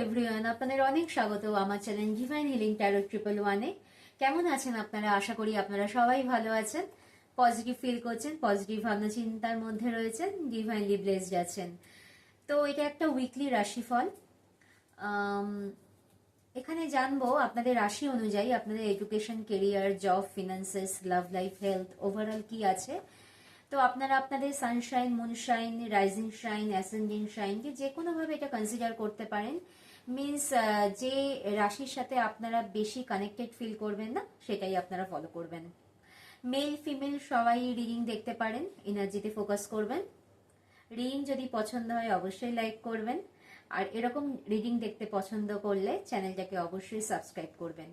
Everyone, আপনাদের অনেক স্বাগত আমার চ্যানেল ডিভাইন হিলিং ট্যারো 111-এ। কেমন আছেন আপনারা? আশা করি আপনারা সবাই ভালো আছেন, পজিটিভ ফিল করছেন, পজিটিভ ভাবনা চিন্তার মধ্যে রয়েছেন, ডিভাইনলি ব্লেসড আছেন। তো এটা একটা উইকলি রাশিফল। এখানে জানবো আপনাদের রাশি অনুযায়ী আপনাদের education, career, job, finances, love life, health overall কি আছে। তো আপনারা আপনাদের sun sign, moon sign, rising sign, ascending sign যে কোনোভাবে এটা কনসিডার করতে পারেন। মিনস যে রাশির সাথে আপনারা বেশি কানেক্টেড ফিল করবেন না সেটাই আপনারা ফলো করবেন। মেল ফিমেল সবাই রিডিং দেখতে পারেন, এনার্জিতে ফোকাস করবেন। রিডিং যদি পছন্দ হয় অবশ্যই লাইক করবেন, আর এরকম রিডিং দেখতে পছন্দ করলে চ্যানেলটাকে অবশ্যই সাবস্ক্রাইব করবেন।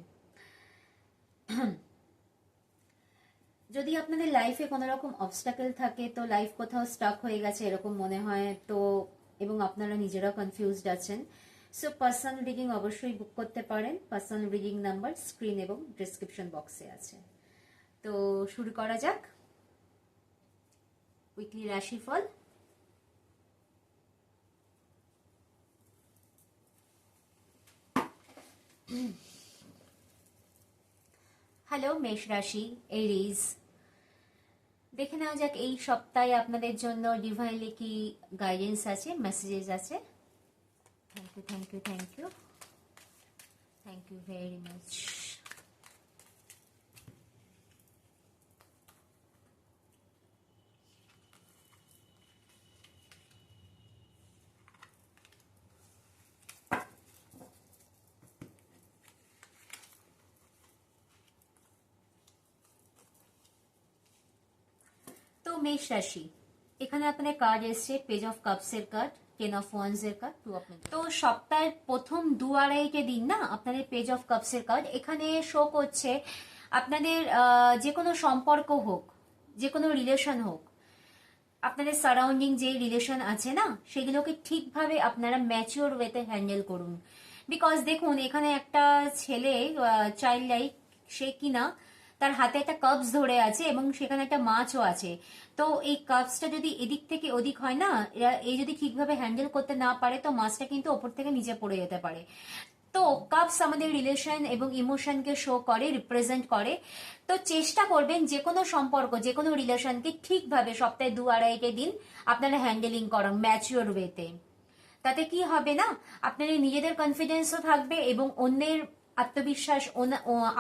যদি আপনাদের লাইফে কোনো রকম অবস্টাকেল থাকে, তো লাইফ কোথাও স্টাক হয়ে গেছে এরকম মনে হয় তো, এবং আপনারা নিজেরা কনফিউজড আছেন, সো পার্সোনাল রিডিং অবশ্যই বুক করতে পারেন। পার্সোনাল রিডিং নাম্বার স্ক্রিন এবং ডিসক্রিপশন বক্সে আছে। তো শুরু করা যাক উইকলি রাশিফল। হ্যালো মেষ রাশি, এরিজ। দেখে নেওয়া যাক এই সপ্তাহে আপনাদের জন্য ডিভাইনলি কি গাইডেন্স আছে, মেসেজেস আছে। Thank you, thank you, thank you, thank you very much. তো মেষ রাশি, এখানে আপনাদের কার্ড এসছে পেজ অফ কাপস এর কার্ড, 10 অফ ওয়ান্স এর কার্ড, 2 অফ পেন্টাকলস। তো সপ্তাহের প্রথম 2-2.5 দিন না আপনাদের পেজ অফ কাপস এর কার্ড এখানে শো করছে। আপনাদের যে কোনো সম্পর্ক হোক, যে কোনো রিলেশন হোক, আপনাদের সারাউন্ডিং যে রিলেশন আছে না সেগুলোকে ঠিকভাবে আপনারা ম্যাচিওর ওয়েতে হ্যান্ডেল করুন। বিকজ দেখুন এখানে একটা ছেলে চাইল্ড লাইক, সে কিনা তার হাতে একটা কাপস ধরে আছে এবং সেখানে একটা মাছও আছে। তো এই কাপসটা যদি এদিক থেকে ওদিক হয় না, এই যদি ঠিকভাবে হ্যান্ডেল করতে না পারে তো মাছটা কিন্তু ওপর থেকে নিচে পড়ে যেতে পারে। তো কাপস আমাদের রিলেশন এবং ইমোশনকে শো করে, রিপ্রেজেন্ট করে। তো চেষ্টা করবেন যে কোনো সম্পর্ক, যে কোনো রিলেশনকে ঠিকভাবে সপ্তাহে 2-2.5 দিন আপনারা হ্যান্ডেলিং করেন ম্যাচিওর ওয়েতে। তাতে কি হবে না, আপনাদের নিজেদের কনফিডেন্সও থাকবে এবং অন্যের আত্মবিশ্বাস,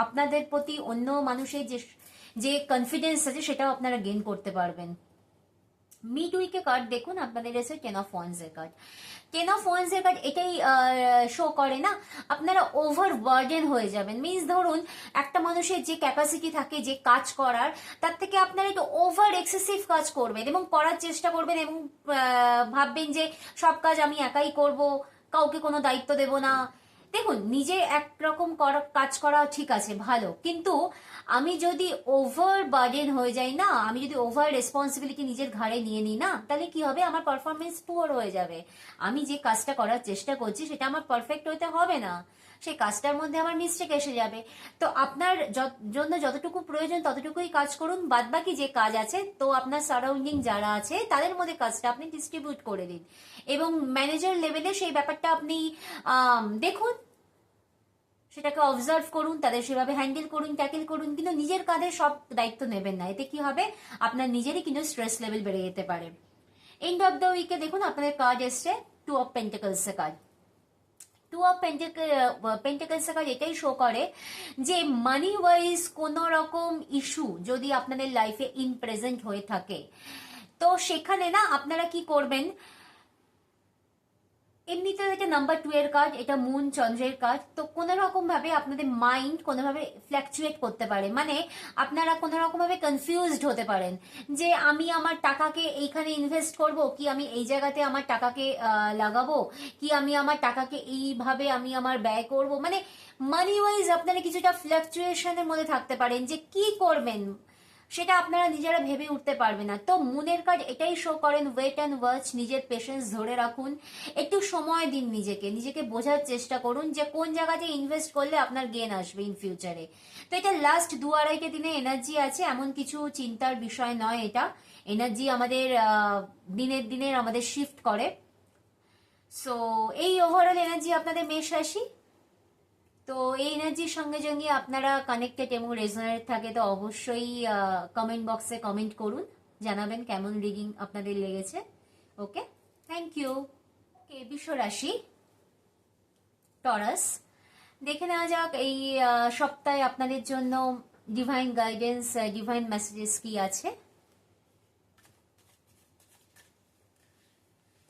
আপনাদের প্রতি অন্য মানুষের যে কনফিডেন্স আছে সেটাও আপনারা গেইন করতে পারবেন। মিড উইকে কার্ড দেখুন আপনাদের এসে 10 অফ ওয়ান্স এর কার্ড। 10 অফ ওয়ান্স এর কার্ড এটাই শো করে না আপনারা ওভার বার্ডেন হয়ে যাবেন। মিনস ধরুন একটা মানুষের যে ক্যাপাসিটি থাকে যে কাজ করার, তার থেকে আপনারা একটু ওভার এক্সেসিভ কাজ করবেন এবং করার চেষ্টা করবেন এবং ভাববেন যে সব কাজ আমি একাই করব, কাউকে কোনো দায়িত্ব দেব না। দেখুন নিজে একরকম কাজ করা ঠিক আছে, ভালো, কিন্তু আমি যদি ওভার বার্ডেন হয়ে যাই না, আমি যদি ওভার রেসপন্সিবিলিটি নিজের ঘাড়ে নিয়ে নিই না, তাহলে কি হবে, আমার পারফরমেন্স পুয়ার হয়ে যাবে। আমি যে কাজটা করার চেষ্টা করছি সেটা আমার পারফেক্ট হইতে হবে না, সেই কাজটার মধ্যে আমার মিস্টেক এসে যাবে। তো আপনার জন্য যতটুকু প্রয়োজন ততটুকুই কাজ করুন, বাদবাকি যে কাজ আছে তো আপনার সারাউন্ডিং যারা আছে তাদের মধ্যে কাজটা আপনি ডিস্ট্রিবিউট করে দিন এবং ম্যানেজার লেভেলে সেই ব্যাপারটা আপনি দেখুন, সেটাকে অবজার্ভ করুন, তাদের সেভাবে হ্যান্ডেল করুন, ট্যাকেল করুন, কিন্তু নিজের কাঁধে সব দায়িত্ব নেবেন না। এতে কি হবে, আপনার নিজেরই কিন্তু স্ট্রেস লেভেল বেড়ে যেতে পারে। এন্ড অফ দ্য উইকে দেখুন আপনাদের কার্ড এসছে 2 অফ পেন্টাকলস এর কার্ড। 2 অফ পেন্টাকলস এর কার্ড এটাই শো করে যে মানি ওয়াইজ কোন রকম ইস্যু যদি আপনাদের লাইফে ইন প্রেজেন্ট হয়ে থাকে, তো সেখানে না আপনারা কি করবেন, এমনিতে এটা নাম্বার 2 এর কার্ড, এটা মুন চন্দ্রের কার্ড। তো কোনো রকম ভাবে আপনাদের মাইন্ড কোনোভাবে ফ্ল্যাকচুয়েট করতে পারে, মানে আপনারা কোনো রকম ভাবে কনফিউজড হতে পারেন যে আমি আমার টাকাকে এইখানে ইনভেস্ট করব, কি আমি এই জায়গাতে আমার টাকাকে লাগাবো, কি আমি আমার টাকাকে এইভাবে আমি আমার ব্যয় করব, মানে মানি ওয়াইজ আপনারা কিছুটা ফ্ল্যাকচুয়েশনের মধ্যে থাকতে পারেন যে কি করবেন সেটা আপনারা নিজেরা ভেবে উঠতে পারবে না। তো মুনের কার্ড এটাই শো করেন, ওয়েট অ্যান্ড ওয়াচ, নিজের পেশেন্স ধরে রাখুন, একটু সময় দিন নিজেকে, নিজেকে বোঝার চেষ্টা করুন যে কোন জায়গাতে ইনভেস্ট করলে আপনার গেন আসবে ইন ফিউচারে। তো এটা লাস্ট 2-2.5 দিনে এনার্জি আছে, এমন কিছু চিন্তার বিষয় নয়। এটা এনার্জি আমাদের দিনের দিনের আমাদের শিফট করে। সো এই ওভারঅল এনার্জি আপনাদের মেষ রাশি। তো এই এনার্জির সঙ্গে যদি আপনারা কানেক্টেড এবং রেজোনেট থাকে তো অবশ্যই কমেন্ট বক্সে কমেন্ট করুন, জানাবেন কেমন রিডিং আপনাদের লেগেছে। ওকে, থ্যাংক ইউ। ওকে, বৃষ রাশি, টরাস। দেখে নেওয়া যাক এই সপ্তাহে আপনাদের জন্য ডিভাইন গাইডেন্স, ডিভাইন মেসেজেস কি আছে।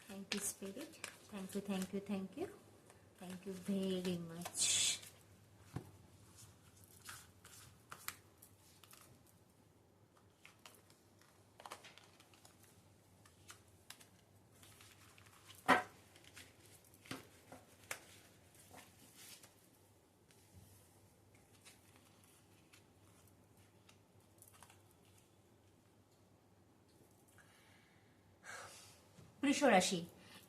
Thank you spirit, thank you, thank you, thank you, thank you very much. বৃষ রাশি,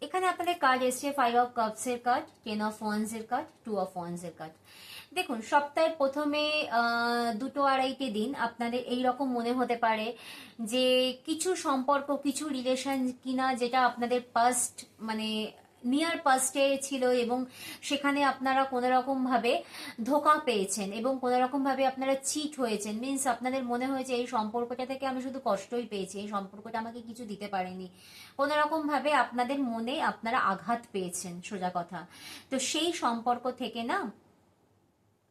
এখানে আপনাদের কার্ড এসছে 5 অফ কাপস এর কার্ড, 10 অফ ওয়ান্স এর কার্ড, 2 অফ ওয়ান্স এর কার্ড। দেখুন, সপ্তাহের প্রথমে 2-2.5 দিন আপনাদের এই রকম মনে হতে পারে যে কিছু সম্পর্ক, কিছু রিলেশন কিনা যেটা আপনাদের পাস্ট মানে নিয়ার পাস্টে ছিল এবং সেখানে আপনারা কোনো রকম ভাবে ধোঁকা পেয়েছেন এবং কোনো রকম ভাবে আপনারা চিট হয়েছেন। মিন্স আপনাদের মনে হয়েছে এই সম্পর্কটা থেকে আমি শুধু কষ্টই পেয়েছি, এই সম্পর্কটা আমাকে কিছু দিতে পারেনি। কোনো রকম ভাবে আপনাদের মনে আপনারা আঘাত পেয়েছেন, সোজা কথা। তো সেই সম্পর্ক থেকে না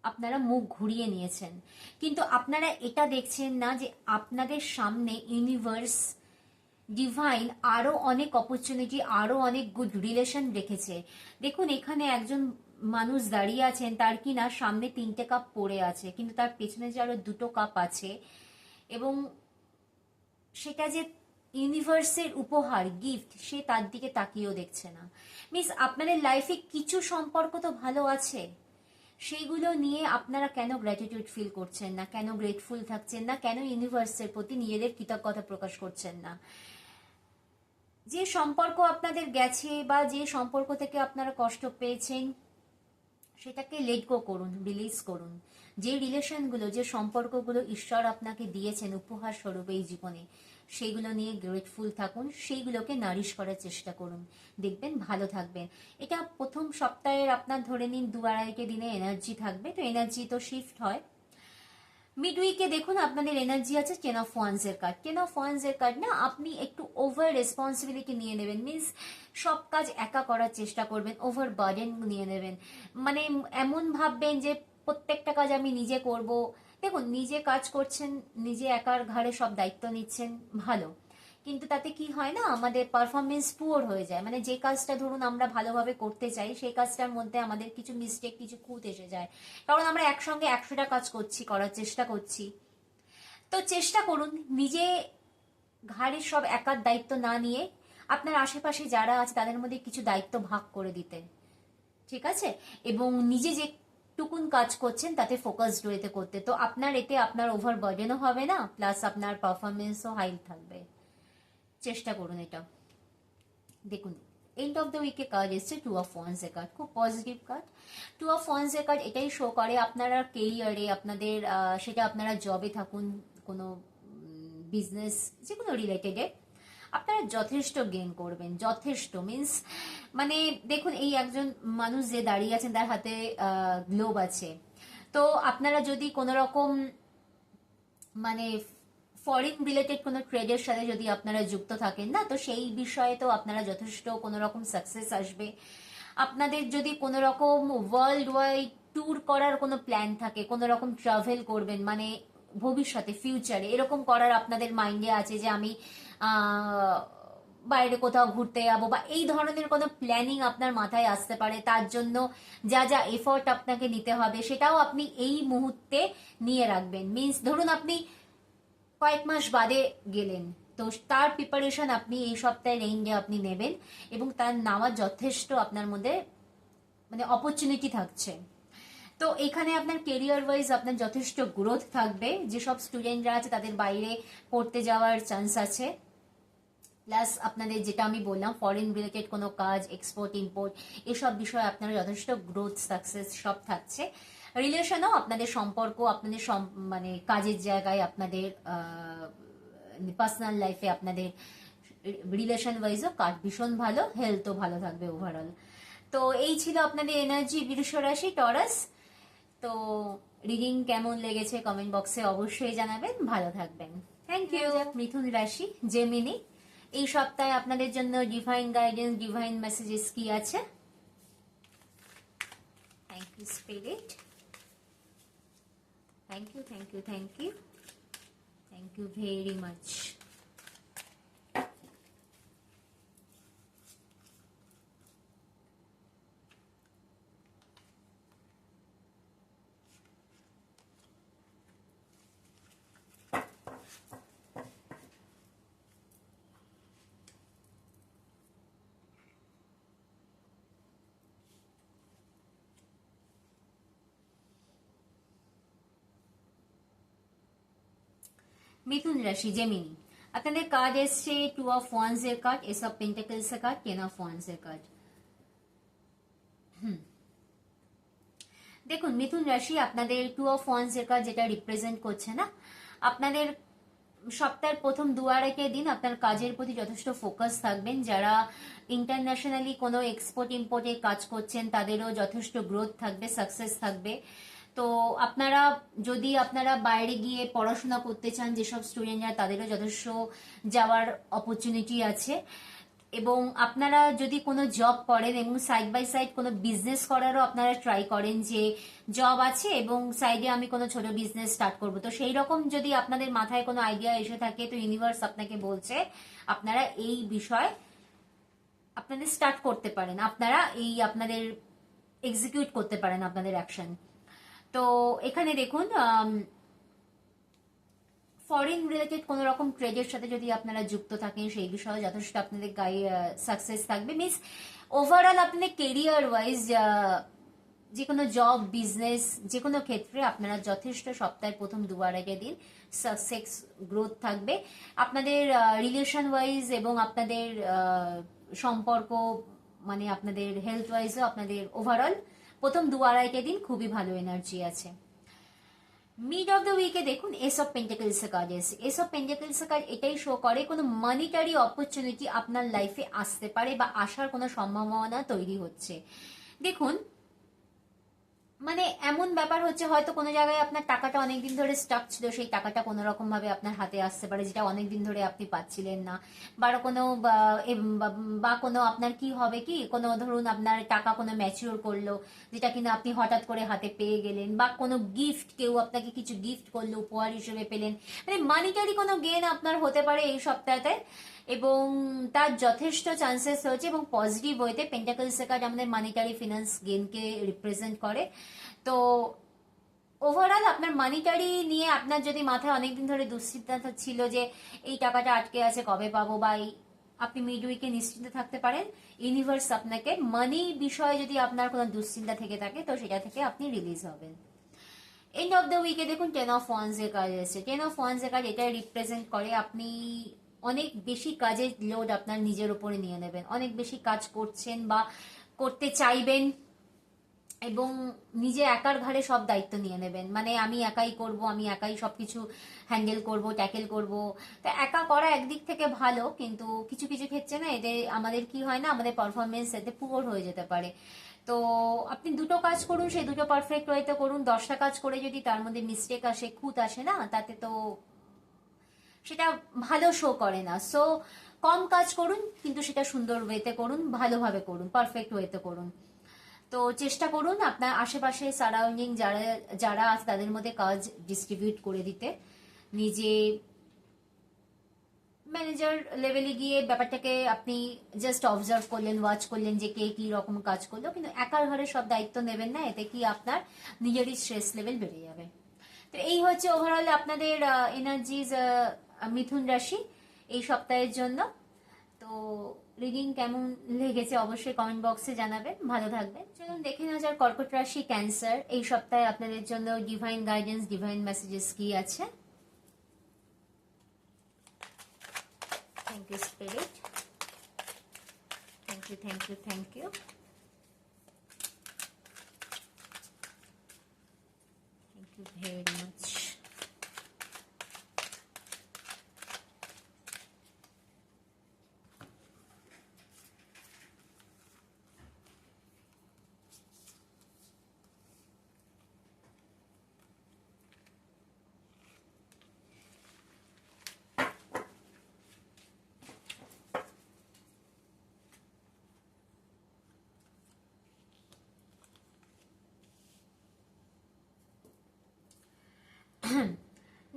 আপনারা মুখ ঘুরিয়ে নিয়েছেন, কিন্তু আপনারা এটা দেখছেন না যে আপনাদের সামনে ইউনিভার্স, ডিভাইন আরো অনেক অপরচুনিটি, আরো অনেক গুড রিলেশন রেখেছে। দেখুন, এখানে একজন মানুষ দাঁড়িয়ে আছেন, তার কি না সামনে 3টে কাপ পড়ে আছে, কিন্তু তার পেছনে যে আরো 2টো কাপ আছে এবং সেটা যে ইউনিভার্সের উপহার, গিফট, সে তার দিকে তাকিয়েও দেখছে না। মিস আপনাদের লাইফে কিছু সম্পর্ক তো ভালো আছে, সেইগুলো নিয়ে আপনারা কেন গ্র্যাটিটিউড ফিল করছেন না, কেন গ্রেটফুল থাকছেন না, কেন ইউনিভার্সের প্রতি নিজেদের কৃতজ্ঞতা প্রকাশ করছেন না? যে সম্পর্ক আপনাদের গেছে বা যে সম্পর্ক থেকে আপনারা কষ্ট পেয়েছেন সেটাকে লেট গো করুন, রিলিজ করুন। যে রিলেশনগুলো, যে সম্পর্কগুলো ঈশ্বর আপনাকে দিয়েছেন উপহার স্বরূপ এই জীবনে, সেইগুলো নিয়ে গ্রেটফুল থাকুন, সেইগুলোকে নারিশ করার চেষ্টা করুন, দেখবেন ভালো থাকবেন। এটা প্রথম সপ্তাহের আপনার ধরে নিন 2-2.5 দিনে এনার্জি থাকবে, তো এনার্জি তো শিফট হয়। মিড উইকে দেখুন আপনাদের এনার্জি আছে 10 অফ ওয়ান্স এর কার্ড। 10 অফ ওয়ান্স এর কার্ড না, আপনি একটু ওভার রেসপন্সিবিলিটি নিয়ে নেবেন, মিন্স সব কাজ একা করার চেষ্টা করবেন, ওভার বার্ডেন নিয়ে নেবেন। মানে এমন ভাববেন যে প্রত্যেকটা কাজ আমি নিজে করব। দেখুন, নিজে কাজ করছেন, নিজে একার ঘাড়ে সব দায়িত্ব নিচ্ছেন, ভালো, কিন্তু তাতে কি হয় না, আমাদের পারফরমেন্স পুয়ার হয়ে যায়। মানে যে কাজটা ধরুন আমরা ভালোভাবে করতে চাই, সেই কাজটার মধ্যে আমাদের কিছু মিস্টেক, কিছু খুঁত এসে যায়, কারণ আমরা একসঙ্গে 100টা কাজ করছি, করার চেষ্টা করছি। তো চেষ্টা করুন নিজে ঘাড়ের সব একার দায়িত্ব না নিয়ে আপনার আশেপাশে যারা আছে তাদের মধ্যে কিছু দায়িত্ব ভাগ করে দিতে, ঠিক আছে? এবং নিজে যে টুকুন কাজ করছেন তাতে ফোকাসড ওয়েতে করতে, তো আপনার এতে আপনার ওভার বার্ডেনও হবে না, প্লাস আপনার পারফরমেন্সও হাই থাকবে। চেষ্টা করুন এটা। দেখুন, এন্ড অফ দ্য উইকে কার্ড এসছে 2 অফ ওয়ান্স এর কার্ড, খুব পজিটিভ কার্ড। 2 অফ ওয়ান্স এর কার্ড এটাই শো করে আপনারা কেরিয়ারে, আপনাদের সেটা আপনারা জবে থাকুন, কোনো বিজনেস, যে কোনো রিলেটেডে আপনারা যথেষ্ট গেইন করবেন, যথেষ্ট মিন্স মানে দেখুন, এই একজন মানুষ যে দাঁড়িয়ে আছেন তার হাতে গ্লোব আছে, তো আপনারা যদি কোনো রকম মানে ফরেন রিলেটেড কোনো ট্রেডের সাথে যদি আপনারা যুক্ত থাকেন না, তো সেই বিষয়ে তো আপনারা যথেষ্ট কোনো রকম সাকসেস আসবে। আপনাদের যদি কোনো রকম ওয়ার্ল্ড ওয়াইড ট্যুর করার কোনো প্ল্যান থাকে, কোনো রকম ট্রাভেল করবেন মানে ভবিষ্যতে, ফিউচারে এরকম করার আপনাদের মাইন্ডে আছে যে আমি বাইরে কোথাও ঘুরতে যাবো, বা এই ধরনের কোনো প্ল্যানিং আপনার মাথায় আসতে পারে, তার জন্য যা যা এফোর্ট আপনাকে নিতে হবে সেটাও আপনি এই মুহূর্তে নিয়ে রাখবেন। মিন্স ধরুন আপনি কয়েক মাস বাদে গেলেন, তো তার প্রিপারেশন আপনি এই সপ্তাহের এন্ডে আপনি নেবেন এবং তার নেওয়ার যথেষ্ট আপনার মধ্যে মানে অপরচুনিটি থাকছে। তো এখানে আপনার কেরিয়ার ওয়াইজ আপনার যথেষ্ট গ্রোথ থাকবে, যেসব স্টুডেন্টরা আছে তাদের বাইরে পড়তে যাওয়ার চান্স আছে, প্লাস আপনাদের যেটা আমি বললাম ফরেন রিলেটেড কোনো কাজ, এক্সপোর্ট ইম্পোর্ট, এসব বিষয়ে আপনারা যথেষ্ট গ্রোথ, সাকসেস সব থাকছে। রিলেশনও আপনাদের সম্পর্ক, আপনাদের মানে কাজের জায়গায়, আপনাদের পার্সোনাল লাইফে আপনাদের রিলেশন ওয়াইজও কার্ড ভীষণ ভালো, হেলথও ভালো থাকবে ওভারঅল। তো এই ছিল আপনাদের এনার্জি বৃষ রাশি টরাস। তো রিডিং কেমন লেগেছে কমেন্ট বক্সে অবশ্যই জানাবেন, ভালো থাকবেন, থ্যাংক ইউ। মিথুন রাশি জেমিনি, এই সপ্তাহে আপনাদের জন্য ডিভাইন গাইডেন্স, ডিভাইন মেসেজেস কি আছে? Thank you spirit, thank you, thank you, thank you, thank you very much. মিথুন রাশি জেমিনি, আপনাদের কার্ড এসছে 2 অফ ওয়ান্স এর কার্ড, এস অফ পেন্টাকলস এর কার্ড, 10 অফ ওয়ান্স এর কার্ড। দেখুন মিথুন রাশি, আপনাদের 2 অফ ওয়ান্স এর কার্ড যেটা রিপ্রেজেন্ট করছে না, আপনাদের সপ্তাহের প্রথম 2-2 দিন আপনার কাজের প্রতি যথেষ্ট ফোকাস থাকবেন। যারা ইন্টারন্যাশনালি কোনো এক্সপোর্ট ইম্পোর্টে কাজ করছেন তাদেরও যথেষ্ট গ্রোথ থাকবে, সাকসেস থাকবে। তো আপনারা যদি আপনারা বাইরে গিয়ে পড়াশোনা করতে চান, যেসব স্টুডেন্টরা, তাদেরও যথেষ্ট যাওয়ার অপরচুনিটি আছে। এবং আপনারা যদি কোনো জব করেন এবং সাইড বাই সাইড কোনো বিজনেস করারও আপনারা ট্রাই করেন, যে জব আছে এবং সাইডে আমি কোনো ছোট বিজনেস স্টার্ট করব, তো সেই রকম যদি আপনাদের মাথায় কোনো আইডিয়া এসে থাকে, তো ইউনিভার্স আপনাকে বলছে আপনারা এই বিষয় আপনাদের স্টার্ট করতে পারেন, আপনারা এই আপনাদের এক্সিকিউট করতে পারেন আপনাদের অ্যাকশন। তো এখানে দেখুন ফরেন রিলেটেড কোনো রকম ট্রেডের সাথে যদি আপনারা যুক্ত থাকেন, সেই বিষয়ে যথেষ্ট আপনাদের সাকসেস থাকবে। মিনস ওভারঅল আপনাদের কেরিয়ার ওয়াইজ যে কোনো জব, বিজনেস, যে কোনো ক্ষেত্রে আপনারা যথেষ্ট সপ্তাহের প্রথম 2-2 দিন সাকসেস গ্রোথ থাকবে। আপনাদের রিলেশন ওয়াইজ এবং আপনাদের সম্পর্ক, মানে আপনাদের হেলথ ওয়াইজও আপনাদের ওভারঅল প্রথম 2-2 দিন খুবই ভালো এনার্জি আছে। মিড অফ দ্য উইকে দেখুন এস অফ পেন্টাকলস এর কার্ড এসে, এস অফ পেন্টাকলস এর কার্ড এটাই শো করে কোনো মানিটারি অপরচুনিটি আপনার লাইফে আসতে পারে বা আসার কোনো সম্ভাবনা তৈরি হচ্ছে। দেখুন মানে এমন ব্যাপার হচ্ছে, হয়তো কোনো জায়গায় আপনার টাকাটা অনেকদিন ধরে স্টাক ছিল, সেই টাকাটা কোনো রকম ভাবে আপনার হাতে আসতে পারে, যেটা অনেকদিন ধরে আপনি পাচ্ছিলেন না। বা কোনো আপনার কি হবে কি, কোনো ধরুন আপনার টাকা কোনো ম্যাচিওর করলো, যেটা কিনা আপনি হঠাৎ করে হাতে পেয়ে গেলেন, বা কোনো গিফট, কেউ আপনাকে কিছু গিফট করলো, উপহার হিসেবে পেলেন। মানে মানিটারি কোনো গেন আপনার হতে পারে এই সপ্তাহতে, এবং তার যথেষ্ট চান্সেস হচ্ছে। এবং পজিটিভ ওয়েতে পেন্টাকলস কার্ড আমাদের মানিটারি ফিনান্স গেইনকে রিপ্রেজেন্ট করে। তো ওভারঅল আপনার মানিটারি নিয়ে আপনার যদি মাথায় অনেকদিন ধরে দুশ্চিন্তা ছিল যে এই টাকাটা আটকে আছে, কবে পাবো, বা আপনি মিড উইকে নিশ্চিন্ত থাকতে পারেন, ইউনিভার্স আপনাকে মানি বিষয়ে যদি আপনার কোনো দুশ্চিন্তা থেকে থাকে, তো সেটা থেকে আপনি রিলিজ হবেন। এন্ড অফ দ্য উইকে দেখুন 10 অফ ওয়ান্স এর কাজ এসেছে। 10 অফ ওয়ান্স এর কাজ এটা রিপ্রেজেন্ট করে আপনি অনেক বেশি কাজের লোড আপনার নিজের উপরে নিয়ে নেবেন, অনেক বেশি কাজ করছেন বা করতে চাইবেন, এবং নিজে একার ঘাড়ে সব দায়িত্ব নিয়ে নেবেন। মানে আমি একাই করব, আমি একাই সবকিছু হ্যান্ডেল করব, ট্যাকেল করব। তো একা করা একদিক থেকে ভালো, কিন্তু কিছু কিছু ক্ষেত্রে না এদের আমাদের কি হয় না, আমাদের পারফরমেন্স এতে পুয়ার হয়ে যেতে পারে। তো আপনি দুটো কাজ করুন, সেই দুটো পারফেক্ট ওয়েতে করুন। 10টা কাজ করে যদি তার মধ্যে মিস্টেক আসে, খুঁত আসে না, তাতে তো সেটা ভালো শো করে না। সো কম কাজ করুন, কিন্তু সেটা সুন্দর ওয়েতে করুন, ভালোভাবে করুন, পারফেক্ট ওয়েতে করুন। তো চেষ্টা করুন আপনার আশেপাশে সারাউন্ডিং যারা যারা আছে তাদের মধ্যে কাজ ডিস্ট্রিবিউট করে দিতে। নিজে ম্যানেজার লেভেলে গিয়ে ব্যাপারটাকে আপনি জাস্ট অবজার্ভ করলেন, ওয়াচ করলেন যে কে কি রকম কাজ করলো, কিন্তু একার ঘরে সব দায়িত্ব নেবেন না, এতে কি আপনার নিজেরই স্ট্রেস লেভেল বেড়ে যাবে। তো এই হচ্ছে ওভারঅল আপনাদের এনার্জিজ মিথুন রাশি এই সপ্তাহের জন্য। তো রিডিং কেমন লেগেছে অবশ্যই কমেন্ট বক্সে জানাবেন, ভালো থাকবেন। চলুন দেখে নেওয়া যাক কর্কট রাশি ক্যান্সার এই সপ্তাহে আপনাদের জন্য ডিভাইন গাইডেন্স, ডিভাইন মেসেজেস কি আছে। Thank you spirit, thank you, thank you, thank you, thank you very much.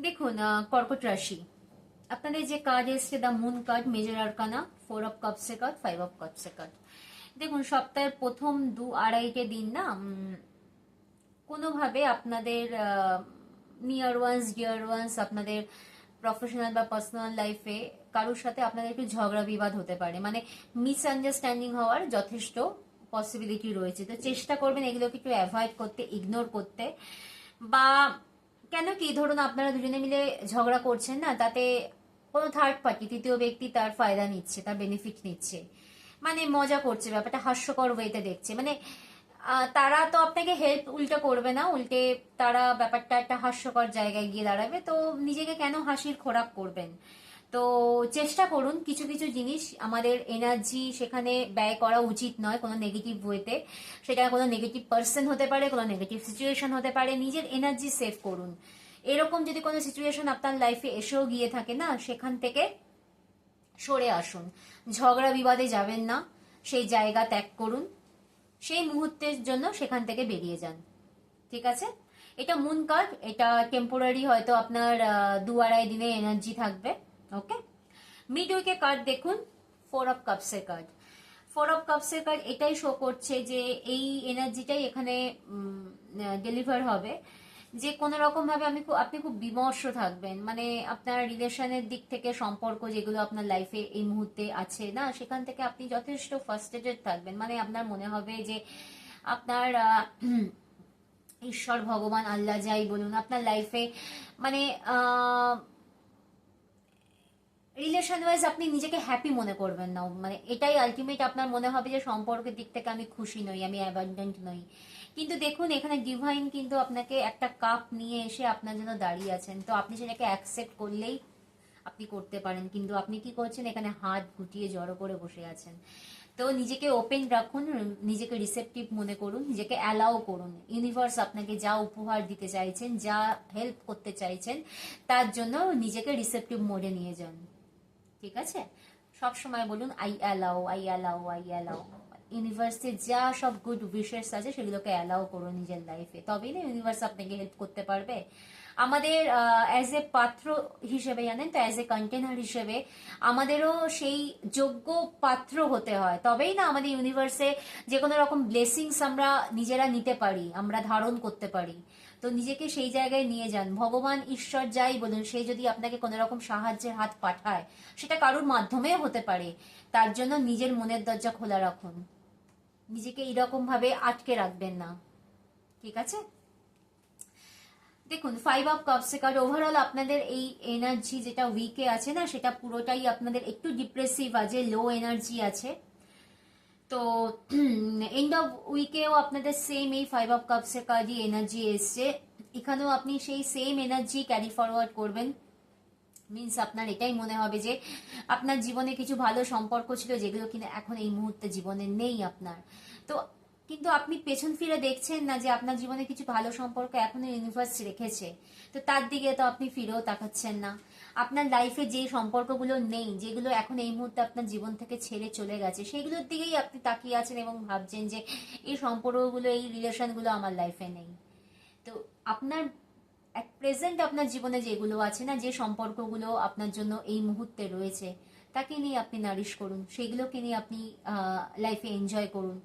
দেখুন কর্কট রাশি, আপনাদের যে কার্ড এসছে the moon card, major arcana, 4 of কাপসের কার্ড, 5 অফ কাপসের কার্ড। দেখুন সপ্তাহের প্রথম 2-2.5টে দিন না কোনোভাবে আপনাদের নিয়ার ওয়ান্স ডিয়ার ওয়ান্স, আপনাদের প্রফেশনাল বা পার্সোনাল লাইফে কারোর সাথে আপনাদের একটু ঝগড়া বিবাদ হতে পারে, মানে মিসআন্ডারস্ট্যান্ডিং হওয়ার যথেষ্ট পসিবিলিটি রয়েছে। তো চেষ্টা করবেন এগুলোকে একটু অ্যাভয়েড করতে, ইগনোর করতে। বা কেন কি ধরুন আপনারা দুজনে মিলে ঝগড়া করছেন না, তাতে কোনো থার্ড পার্টি, তৃতীয় ব্যক্তি তার ফায়দা নিচ্ছে, তার বেনিফিট নিচ্ছে, মানে মজা করছে, ব্যাপারটা হাস্যকর ওয়েতে দেখছে, মানে তারা তো আপনাকে হেল্প উল্টো করবে না, উল্টে তারা ব্যাপারটা একটা হাস্যকর জায়গায় গিয়ে দাঁড়াবে। তো নিজেকে কেন হাসির খোরাক করবেন? তো চেষ্টা করুন কিছু কিছু জিনিস, আমাদের এনার্জি সেখানে ব্যয় করা উচিত নয় কোনো নেগেটিভ ওয়েতে। সেটা কোনো নেগেটিভ পার্সন হতে পারে, কোনো নেগেটিভ সিচুয়েশন হতে পারে, নিজের এনার্জি সেভ করুন। এরকম যদি কোনো সিচুয়েশন আপনার লাইফে এসেও গিয়ে থাকে না, সেখান থেকে সরে আসুন, ঝগড়া বিবাদে যাবেন না, সেই জায়গা ত্যাগ করুন, সেই মুহূর্তের জন্য সেখান থেকে বেরিয়ে যান। ঠিক আছে? এটা মুন কার্ড, এটা টেম্পোরারি, হয়তো আপনার 2-2.5 দিনে এনার্জি থাকবে। ওকে, মিড উইকে কার্ড দেখুন, 4 অফ কাপসের কার্ড। 4 অফ কাপসের কার্ড এটাই শো করছে যে এই এনার্জিটাই এখানে ডেলিভার হবে, যে কোনো রকম ভাবে আপনি খুব বিমর্ষ থাকবেন, মানে আপনার রিলেশনের দিক থেকে সম্পর্ক যেগুলো আপনার লাইফে এই মুহূর্তে আছে না, সেখান থেকে আপনি যথেষ্ট ফার্স্ট্রেটেড থাকবেন। মানে আপনার মনে হবে যে আপনার ঈশ্বর, ভগবান, আল্লাহ যাই বলুন আপনার লাইফে, মানে রিলেশন ওয়াইজ আপনি নিজেকে হ্যাপি মনে করবেন না, মানে এটাই আলটিমেট। আপনার মনে হবে যে সম্পর্কের দিক থেকে আমি খুশি নই, আমি অ্যাবান্ডেন্ট নই। কিন্তু দেখুন এখানে ডিভাইন কিন্তু আপনাকে একটা কাপ নিয়ে এসে আপনার জন্য দাঁড়িয়ে আছেন, তো আপনি সেটাকে অ্যাকসেপ্ট করলেই আপনি করতে পারেন। কিন্তু আপনি কি করছেন, এখানে হাত গুটিয়ে জড়ো করে বসে আছেন। তো নিজেকে ওপেন রাখুন, নিজেকে রিসেপটিভ মনে করুন, নিজেকে অ্যালাউ করুন। ইউনিভার্স আপনাকে যা উপহার দিতে চাইছেন, যা হেল্প করতে চাইছেন, তার জন্য নিজেকে রিসেপটিভ মোডে নিয়ে যান। ঠিক আছে? সব সময় বলুন I allow, I allow, I allow. ইউনিভার্সে যা সব গুড উইশেস আছে সেগুলোকে অ্যালাউ করুন নিজের লাইফে, তবেই না ইউনিভার্স আপনাকে হেল্প করতে পারবে। আমাদের অ্যাজ এ পাত্র হিসেবে, জানেন তো, অ্যাজ এ কন্টেনার হিসেবে আমাদেরও সেই যোগ্য পাত্র হতে হয়, তবেই না আমাদের ইউনিভার্সে যে কোনো রকম ব্লেসিংস আমরা নিজেরা নিতে পারি, আমরা ধারণ করতে পারি। তো নিজেকে সেই জায়গায় নিয়ে যান। ভগবান, ঈশ্বর যাই বলুন, সে যদি আপনাকে কোনো রকম সাহায্যের হাত পাঠায়, সেটা কারোর মাধ্যমেও হতে পারে, তার জন্য নিজের মনের দরজা খোলা রাখুন, নিজেকে এরকম ভাবে আটকে রাখবেন না। ঠিক আছে? দেখুন 5 অফ কাপস কার্ড, ওভারঅল আপনাদের এই এনার্জি যেটা উইকে আছে না, সেটা পুরোটাই আপনাদের একটু ডিপ্রেসিভ আছে, লো এনার্জি আছে। তো এন্ড অফ উইকেও আপনাদের সেম এই 5 অফ কাপসের কার্ডই এনার্জি এসছে, এখানেও আপনি সেই সেম এনার্জি ক্যারি ফরওয়ার্ড করবেন। মিনস আপনার এটাই মনে হবে যে আপনার জীবনে কিছু ভালো সম্পর্ক ছিল যেগুলো কিনা এখন এই মুহূর্তে জীবনে নেই আপনার। তো কিন্তু আপনি পেছন ফিরে দেখছেন না যে আপনার জীবনে কিছু ভালো সম্পর্ক এখনো ইউনিভার্স রেখেছে, তো তার দিকে তো আপনি ফিরেও তাকাচ্ছেন না। আপনার লাইফে যে সম্পর্কগুলো নেই, যেগুলো এখন এই মুহূর্তে আপনার জীবন থেকে ছেড়ে চলে গেছে, সেগুলোর দিকেই আপনি তাকিয়ে আছেন এবং ভাবছেন যে এই সম্পর্কগুলো, এই রিলেশনগুলো আমার লাইফে নেই। তো আপনার এক প্রেজেন্ট আপনার জীবনে যেগুলো আছে না, যে সম্পর্কগুলো আপনার জন্য এই মুহূর্তে রয়েছে, তাকে নিয়ে আপনি নারিশ করুন, সেগুলোকে নিয়ে আপনি লাইফে এনজয় করুন।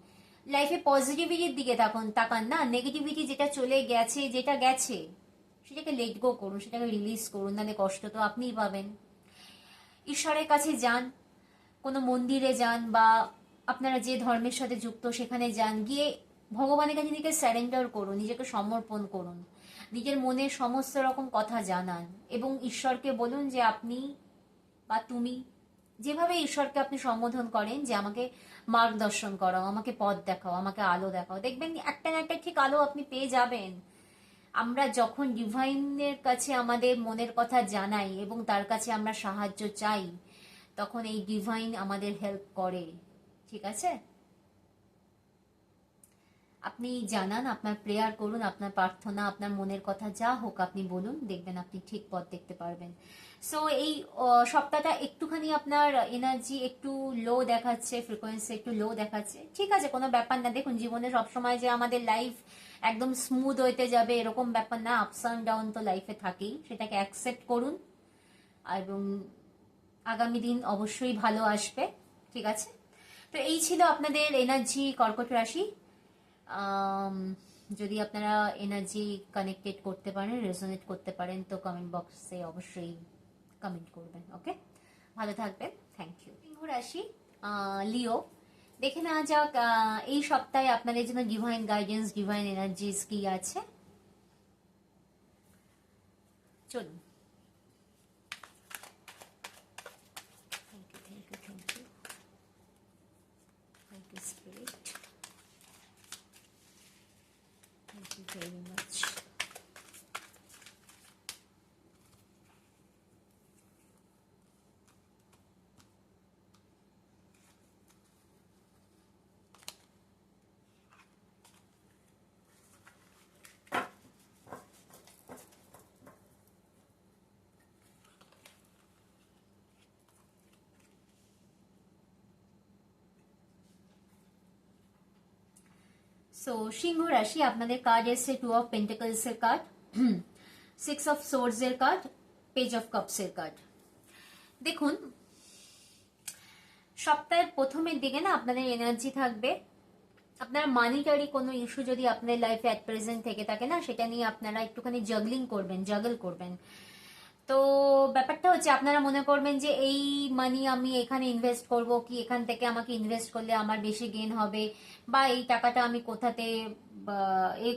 লাইফে পজিটিভিটির দিকে তাকান না, নেগেটিভিটি যেটা চলে গেছে, যেটা গেছে সেটাকে লেট গো করুন, সেটাকে রিলিজ করুন, নাহলে কষ্ট তো আপনিই পাবেন। ঈশ্বরের কাছে যান, কোনো মন্দিরে যান, বা আপনারা যে ধর্মের সাথে যুক্ত সেখানে যান, গিয়ে ভগবানের কাছে নিজেকে স্যারেন্ডার করুন, নিজেকে সমর্পণ করুন, নিজের মনে সমস্ত রকম কথা জানান এবং ঈশ্বরকে বলুন যে আপনি বা তুমি যেভাবে ঈশ্বরকে আপনি সম্বোধন করেন, যে আমাকে মার্গদর্শন করো, আমাকে পথ দেখাও, আমাকে আলো দেখাও, দেখবেন একটা না একটা ঠিক আলো আপনি পেয়ে যাবেন। আমরা যখন ডিভাইনের কাছে আমাদের মনের কথা জানাই এবং তার কাছে আমরা সাহায্য চাই, তখন এই ডিভাইন আমাদের হেল্প করে। ঠিক আছে? আপনি জানান, আপনার প্রেয়ার করুন, আপনার প্রার্থনা, আপনার মনের কথা যা হোক আপনি বলুন, দেখবেন আপনি ঠিক পথ দেখতে পারবেন। সো এই সপ্তাহটা একটুখানি আপনার এনার্জি একটু লো দেখাচ্ছে, ফ্রিকোয়েন্সি একটু লো দেখাচ্ছে, ঠিক আছে, কোনো ব্যাপার না। দেখুন জীবনে সবসময় যে আমাদের লাইফ একদম স্মুথ হইতে যাবে এরকম ব্যাপার না, আপস অ্যান্ড ডাউন তো লাইফে থাকেই, সেটাকে অ্যাকসেপ্ট করুন এবং আগামী দিন অবশ্যই ভালো আসবে, ঠিক আছে। তো এই ছিল আপনাদের এনার্জি কর্কট রাশি। যদি আপনারা এনার্জি কানেক্টেড করতে পারেন, রেজোনেট করতে পারেন, তো কমেন্ট বক্সে অবশ্যই কমেন্ট করবেন। ওকে, ভালো থাকবেন, থ্যাংক ইউ। সিংহ রাশি, লিও, দেখে নেওয়া যাক এই সপ্তাহে আপনাদের জন্য ডিভাইন গাইডেন্স, ডিভাইন এনার্জিস কি আছে। চলুন। Thank you, thank you, thank you, thank you spirit, thank you very much. So সিংহ রাশি, আপনাদের কার্ড এসছে 2 অফ পেন্টাকলস এর কার্ড, 6 অফ সোর্ডস এর কার্ড, পেজ অফ কাপস এর কার্ড। দেখুন সপ্তাহের প্রথমের দিকে না আপনাদের এনার্জি থাকবে, আপনার মানিটারি কোনো ইস্যু যদি আপনাদের লাইফে অ্যাট প্রেজেন্ট থেকে থাকে না, সেটা নিয়ে আপনারা একটুখানি জাগল করবেন। তো ব্যাপারটা হচ্ছে আপনারা মনে করবেন যে এই মানি আমি এখানে ইনভেস্ট করব, কি এখান থেকে আমাকে ইনভেস্ট করলে আমার বেশি গেইন হবে, বা এই টাকাটা আমি কোথাতে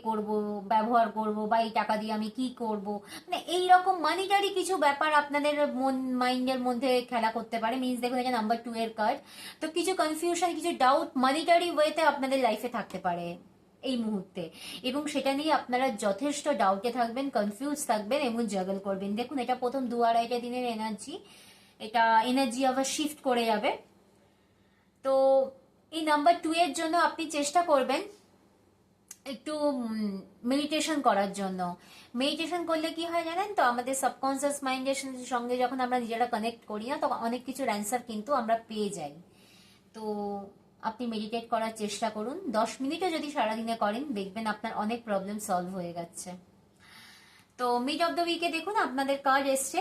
করব, ব্যবহার করব, বা এই টাকা দিয়ে আমি কি করব, মানে এইরকম মানিটারি কিছু ব্যাপার আপনাদের মাইন্ডের মধ্যে খেলা করতে পারে। মিনস দেখুন এটা নাম্বার 2 এর কার্ড, তো কিছু কনফিউশন, কিছু ডাউট মানিটারি ওয়েতে আপনাদের লাইফে থাকতে পারে এই মুহূর্তে, এবং সেটা নিয়ে আপনারা যথেষ্ট ডাউটে থাকবেন, কনফিউজ থাকবেন এবং জাগল করবেন। দেখুন এটা প্রথম 2-2.5 দিনের এনার্জি, এটা এনার্জি আবার শিফট করে যাবে। তো এই নাম্বার 2 এর জন্য আপনি চেষ্টা করবেন একটু মেডিটেশন করার জন্য। মেডিটেশন করলে কি হয় জানেন তো, আমাদের সাবকনসিয়াস মাইন্ডের সঙ্গে যখন আমরা নিজেরা কানেক্ট করি না, তখন অনেক কিছুর অ্যান্সার কিন্তু আমরা পেয়ে যাই। তো আপনি মেডিটেট করার চেষ্টা করুন, 10 মিনিটও যদি সারাদিনে করেন, দেখবেন আপনার অনেক প্রবলেম সলভ হয়ে যাচ্ছে। তো মিড অফ দ্য উইকে দেখুন আপনাদের কার্ড এসছে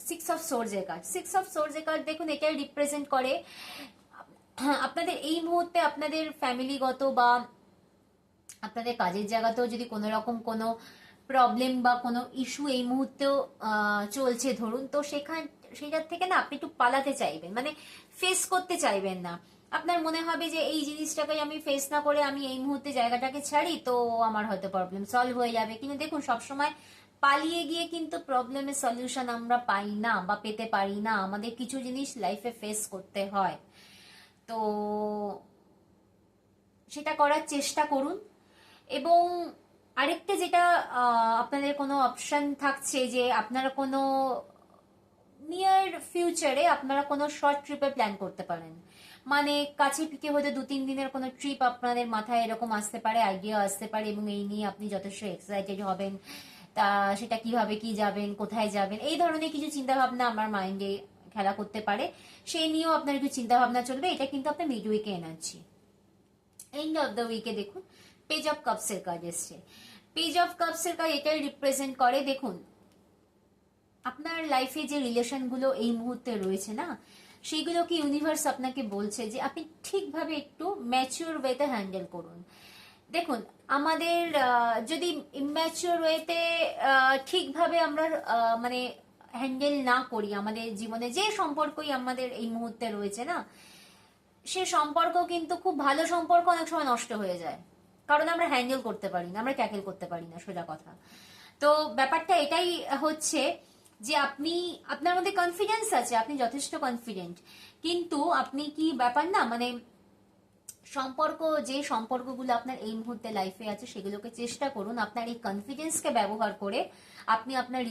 6 অফ সোর্ডস এর কার্ড। 6 অফ সোর্ডস এর কার্ড দেখুন এটা রিপ্রেজেন্ট করে আপনাদের এই মুহূর্তে আপনাদের ফ্যামিলিগত বা আপনাদের কাজের জায়গাতেও যদি কোনো রকম কোনো প্রবলেম বা কোনো ইস্যু এই মুহূর্তেও চলছে ধরুন, তো সেটার থেকে না আপনি একটু পালাতে চাইবেন, মানে ফেস করতে চাইবেন না। আপনার মনে হবে যে এই জিনিসটাকে আমি ফেস না করে আমি এই মুহূর্তে জায়গাটাকে ছাড়ি, তো আমার হয়তো প্রবলেম সলভ হয়ে যাবে। কিন্তু দেখুন সবসময় পালিয়ে গিয়ে কিন্তু প্রবলেমের সলিউশন আমরা পাই না বা পেতে পারি না, আমাদের কিছু জিনিস লাইফে ফেস করতে হয়। তো সেটা করার চেষ্টা করুন। এবং আরেকটা যেটা আপনাদের কোনো অপশন থাকছে যে আপনারা কোনো নিয়ার ফিউচারে আপনারা কোনো শর্ট ট্রিপের প্ল্যান করতে পারেন, মানে কাছে পিঠে হয়তো 2-3 দিনের কোনো ট্রিপ আপনাদের মাথায় এরকম আসতে পারে, আইডিয়া আসতে পারে, এবং এই নিয়ে আপনি যথেষ্ট এক্সাইটেড হবেন। তা সেটা কিভাবে কি যাবেন, কোথায় যাবেন, এই ধরনের কিছু চিন্তা ভাবনা আমার মাইন্ডে খেলা করতে পারে, সেই নিয়েও আপনার একটু চিন্তা ভাবনা চলবে। এটা কিন্তু আপনার মিড উইকে এনার্জি। এন্ড অফ দ্য উইকে দেখুন পেজ অফ কাপস এর কার্ড এসছে। পেজ অফ কাপস এর কার্ড এটাই রিপ্রেজেন্ট করে, দেখুন আপনার লাইফে যে রিলেশনগুলো এই মুহূর্তে রয়েছে না, সেইগুলো কি ইউনিভার্স আপনাকে বলছে যে আপনি ঠিকভাবে একটু ম্যাচিওর ওয়েতে হ্যান্ডেল করুন। দেখুন আমাদের যদি ইম্যাচিওর ওয়েতে ঠিকভাবে আমরা মানে হ্যান্ডেল না করি, আমাদের জীবনে যে সম্পর্কই আমাদের এই মুহূর্তে রয়েছে না, সে সম্পর্ক কিন্তু খুব ভালো সম্পর্ক অনেক সময় নষ্ট হয়ে যায়, কারণ আমরা হ্যান্ডেল করতে পারি না, আমরা ট্যাকেল করতে পারি না, সোজা কথা। তো ব্যাপারটা এটাই হচ্ছে যে আপনি আপনার মধ্যে কনফিডেন্স আছে, আপনি যথেষ্ট কনফিডেন্ট, কিন্তু আপনি কি ব্যাপার না, মানে যে সম্পর্কগুলো আপনার এই মুহূর্তে লাইফে আছে সেগুলোকে চেষ্টা করুন আপনার এই কনফিডেন্সকে ব্যবহার করে আপনি আপনার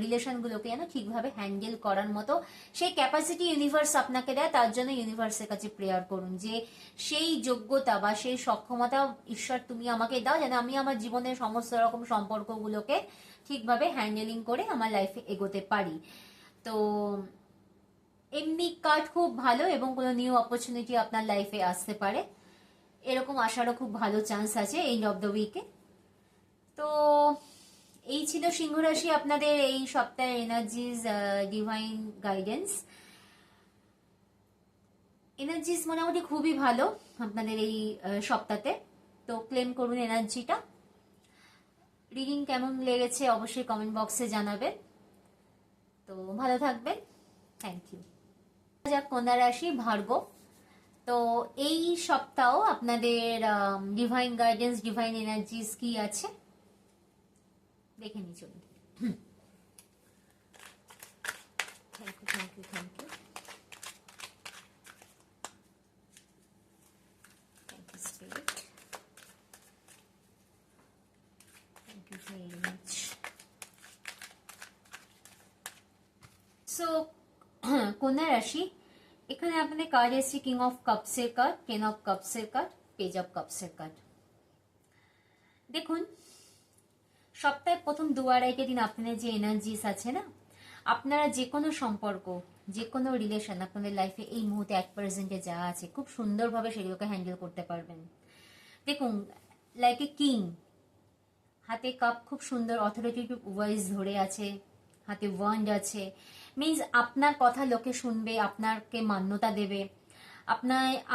রিলেশনগুলোকে যেন ঠিকভাবে হ্যান্ডেল করার মতো সেই ক্যাপাসিটি ইউনিভার্স আপনাকে দেয়। তার জন্য ইউনিভার্সের কাছে প্রেয়ার করুন যে সেই যোগ্যতা বা সেই সক্ষমতা ঈশ্বর তুমি আমাকে দাও, যেন আমি আমার জীবনের সমস্ত রকম সম্পর্কগুলোকে ঠিকভাবে হ্যান্ডেলিং করে আমার লাইফে এগোতে পারি। তো এমনি কার্ড খুব ভালো এবং কোনো নিউ অপরচুনিটি আপনার লাইফে আসতে পারে, এরকম আসারও খুব ভালো চান্স আছে এন্ড অফ দ্য উইকে। তো এই ছিল সিংহ রাশি আপনাদের এই সপ্তাহের এনার্জিজ, ডিভাইন গাইডেন্স। এনার্জিস মোটামুটি খুবই ভালো আপনাদের এই সপ্তাহে। তো ক্লেম করুন এনার্জিটা। রিডিং কেমন লেগেছে অবশ্যই কমেন্ট বক্সে জানাবেন। তো ভালো থাকবেন, থ্যাংক ইউ। যাক কন্যা রাশি, ভার্গ। তো এই সপ্তাহ আপনাদের ডিভাইন গাইডেন্স, ডিভাইন এনার্জিস কি আছে দেখে নি চলুন। Thank you, thank you, thank you, thank you spirit, thank you very much. So কন্যা রাশি, এখানে আপনাদের কার্ড এসেছে কিং অফ কাপসের কার্ড, 10 অফ কাপসের কার্ড, পেজ অফ কাপসের কার্ড। দেখুন সপ্তাহের প্রথম 2-2.5 দিন আপনাদের যে এনার্জিস আছে না, আপনারা যে কোনো সম্পর্ক, যে কোনো রিলেশন আপনাদের লাইফে এই মুহূর্তে এক পার্সেন্টে যা আছে খুব সুন্দরভাবে সেগুলোকে হ্যান্ডেল করতে পারবেন। দেখুন লাইক এ কিং, হাতে কাপ খুব সুন্দর অথরিটেটিভ ভয়েস ধরে আছে, হাতে ওয়ান্ড আছে, মিনস আপনার কথা লোকে শুনবে, আপনাকে মান্যতা দেবে।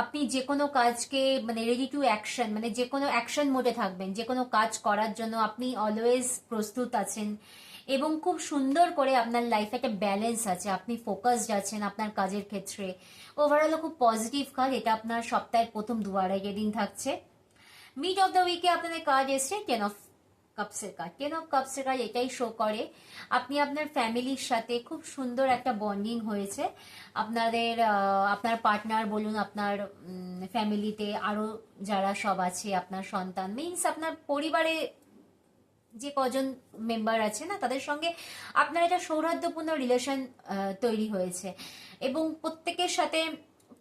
আপনি যে কোনো কাজকে মানে রেডি টু অ্যাকশন, মানে যে কোনো অ্যাকশন মোডে থাকবেন, যে কোনো কাজ করার জন্য আপনি অলওয়েজ প্রস্তুত আছেন এবং খুব সুন্দর করে আপনার লাইফে একটা ব্যালেন্স আছে, আপনি ফোকাসড আছেন আপনার কাজের ক্ষেত্রে। ওভারঅল খুব পজিটিভ কাজ এটা আপনার সপ্তাহের প্রথম 2-2.5 দিন থাকছে। মিড অফ দ্য উইকে আপনাদের কাজ এসছে 10 অফ কাপসের কার্ড। 10 অফ কাপসের কার্ড এটাই শো করে আপনি আপনার ফ্যামিলির সাথে খুব সুন্দর একটা বন্ডিং হয়েছে। আপনার পার্টনার বলুন, আপনার ফ্যামিলিতে আরো যারা সব আছে, আপনার সন্তান, মিনস আপনার পরিবারে যে কজন মেম্বার আছে না, তাদের সঙ্গে আপনার একটা সৌহার্দ্যপূর্ণ রিলেশন তৈরি হয়েছে এবং প্রত্যেকের সাথে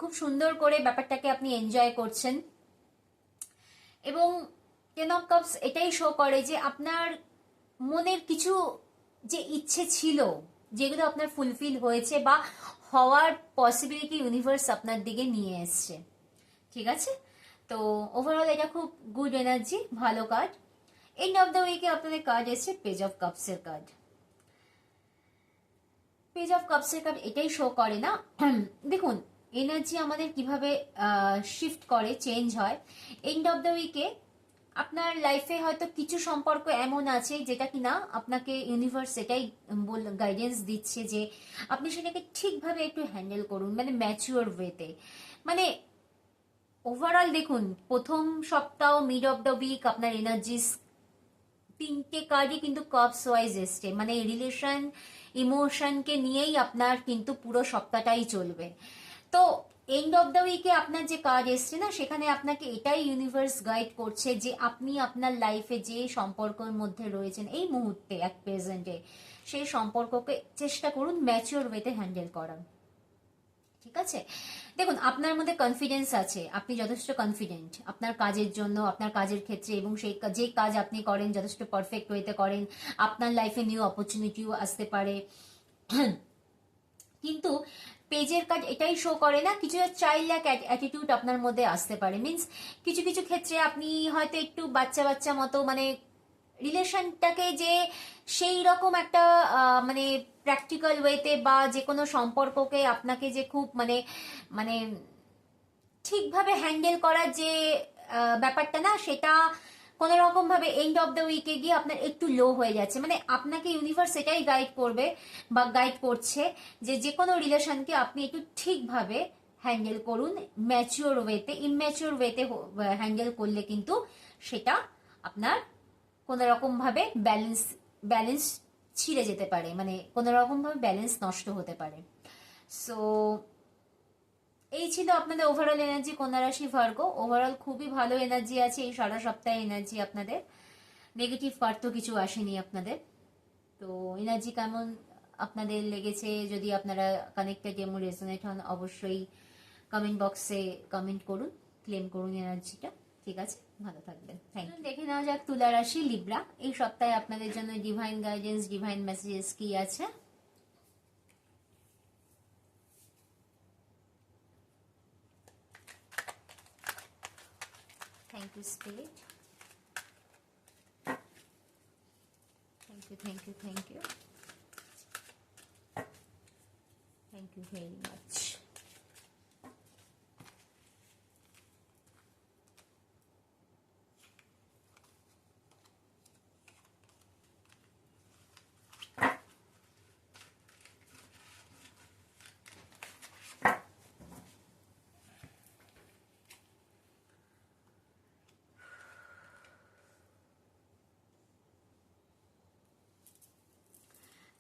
খুব সুন্দর করে ব্যাপারটাকে আপনি এনজয় করছেন। এবং 10 অফ কাপস এটাই শো করে যে আপনার মনের কিছু যে ইচ্ছে ছিল যেগুলো আপনার ফুলফিল হয়েছে বা হওয়ার পসিবিলিটি ইউনিভার্স আপনার দিকে নিয়ে এসছে। ঠিক আছে, তো ওভারঅল এটা খুব গুড এনার্জি, ভালো কার্ড। এন্ড অফ দ্য উইকে আপনাদের কার্ড এসছে পেজ অফ কাপসের কার্ড। পেজ অফ কাপসের কার্ড এটাই শো করে না, দেখুন এনার্জি আমাদের কিভাবে শিফট করে, চেঞ্জ হয়। এন্ড অফ দ্য উইকে আপনার লাইফে হয়তো কিছু সম্পর্ক এমন আছে যেটা কিনা আপনাকে ইউনিভার্স এটাই গাইডেন্স দিচ্ছে যে আপনি সেটাকে ঠিকভাবে একটু হ্যান্ডেল করুন, মানে ম্যাচিওর ওয়েতে। মানে ওভারঅল দেখুন প্রথম সপ্তাহ, মিড অফ দ্য উইক আপনার এনার্জিস 3টে কার্ডই কিন্তু কাপস ওয়াইজ এসছে, মানে রিলেশন ইমোশনকে নিয়েই আপনার কিন্তু পুরো সপ্তাহটাই চলবে। তো এন্ড অফ দ্য উইকে আপনার যে কার্ড এসছে না, সেখানে আপনাকে এটাই ইউনিভার্স গাইড করছে যে আপনি আপনার লাইফে যে সম্পর্কের মধ্যে রয়েছেন এই মুহূর্তে এক প্রেজেন্টে, সেই সম্পর্ককে চেষ্টা করুন ম্যাচিওর ওয়েতে হ্যান্ডেল করার। ঠিক আছে, দেখুন আপনার মধ্যে কনফিডেন্স আছে, আপনি যথেষ্ট কনফিডেন্ট আপনার কাজের জন্য, আপনার কাজের ক্ষেত্রে, এবং সেই যে কাজ আপনি করেন যথেষ্ট পারফেক্ট ওয়েতে করেন। আপনার লাইফে নিউ অপরচুনিটিও আসতে পারে। কিন্তু পেজের কাজ এটাই শো করে না, কিছু চাইল্ড লাইক অ্যাটিটিউড আপনার মধ্যে আসতে পারে। মিনস কিছু কিছু ক্ষেত্রে আপনি হয়তো একটু বাচ্চা বাচ্চা মতো, মানে রিলেশনটাকে যে সেই রকম একটা মানে প্র্যাকটিক্যাল ওয়েতে বা যে কোনো সম্পর্ককে আপনাকে যে খুব মানে মানে ঠিকভাবে হ্যান্ডেল করার যে ব্যাপারটা না, সেটা কোনো রকম ভাবে এন্ড অফ দ্য উইকে গিয়ে আপনার একটু লো হয়ে যাচ্ছে। মানে আপনাকে ইউনিভার্স এটাই গাইড করবে বা গাইড করছে যে যে কোনো রিলেশনকে আপনি একটু ঠিকভাবে হ্যান্ডেল করুন ম্যাচিওর ওয়েতে। ইম্যাচিওর ওয়েতে হ্যান্ডেল করলে কিন্তু সেটা আপনার কোনো রকম ভাবে ব্যালেন্স ছিঁড়ে যেতে পারে, মানে কোনো রকম ভাবে ব্যালেন্স নষ্ট হতে পারে। সো এই ছিল আপনাদের ওভারঅল এনার্জি কন্যা রাশি ভার্গো। ওভারঅল খুবই ভালো এনার্জি আছে এই সারা সপ্তাহে এনার্জি আপনাদের, নেগেটিভ পার্ট তো কিছু আসেনি আপনাদের। তো এনার্জি কেমন আপনাদের লেগেছে, যদি আপনারা কানেক্টেড এবং রেজোনেট হন অবশ্যই কমেন্ট বক্সে কমেন্ট করুন, ক্লেম করুন এনার্জিটা। ঠিক আছে, ভালো থাকবেন, থ্যাংক ইউ। দেখে নেওয়া যাক তুলা রাশি লিব্রা, এই সপ্তাহে আপনাদের জন্য ডিভাইন গাইডেন্স, ডিভাইন মেসেজেস কি আছে। Thank you spirit, thank you, thank you, thank you, thank you very much.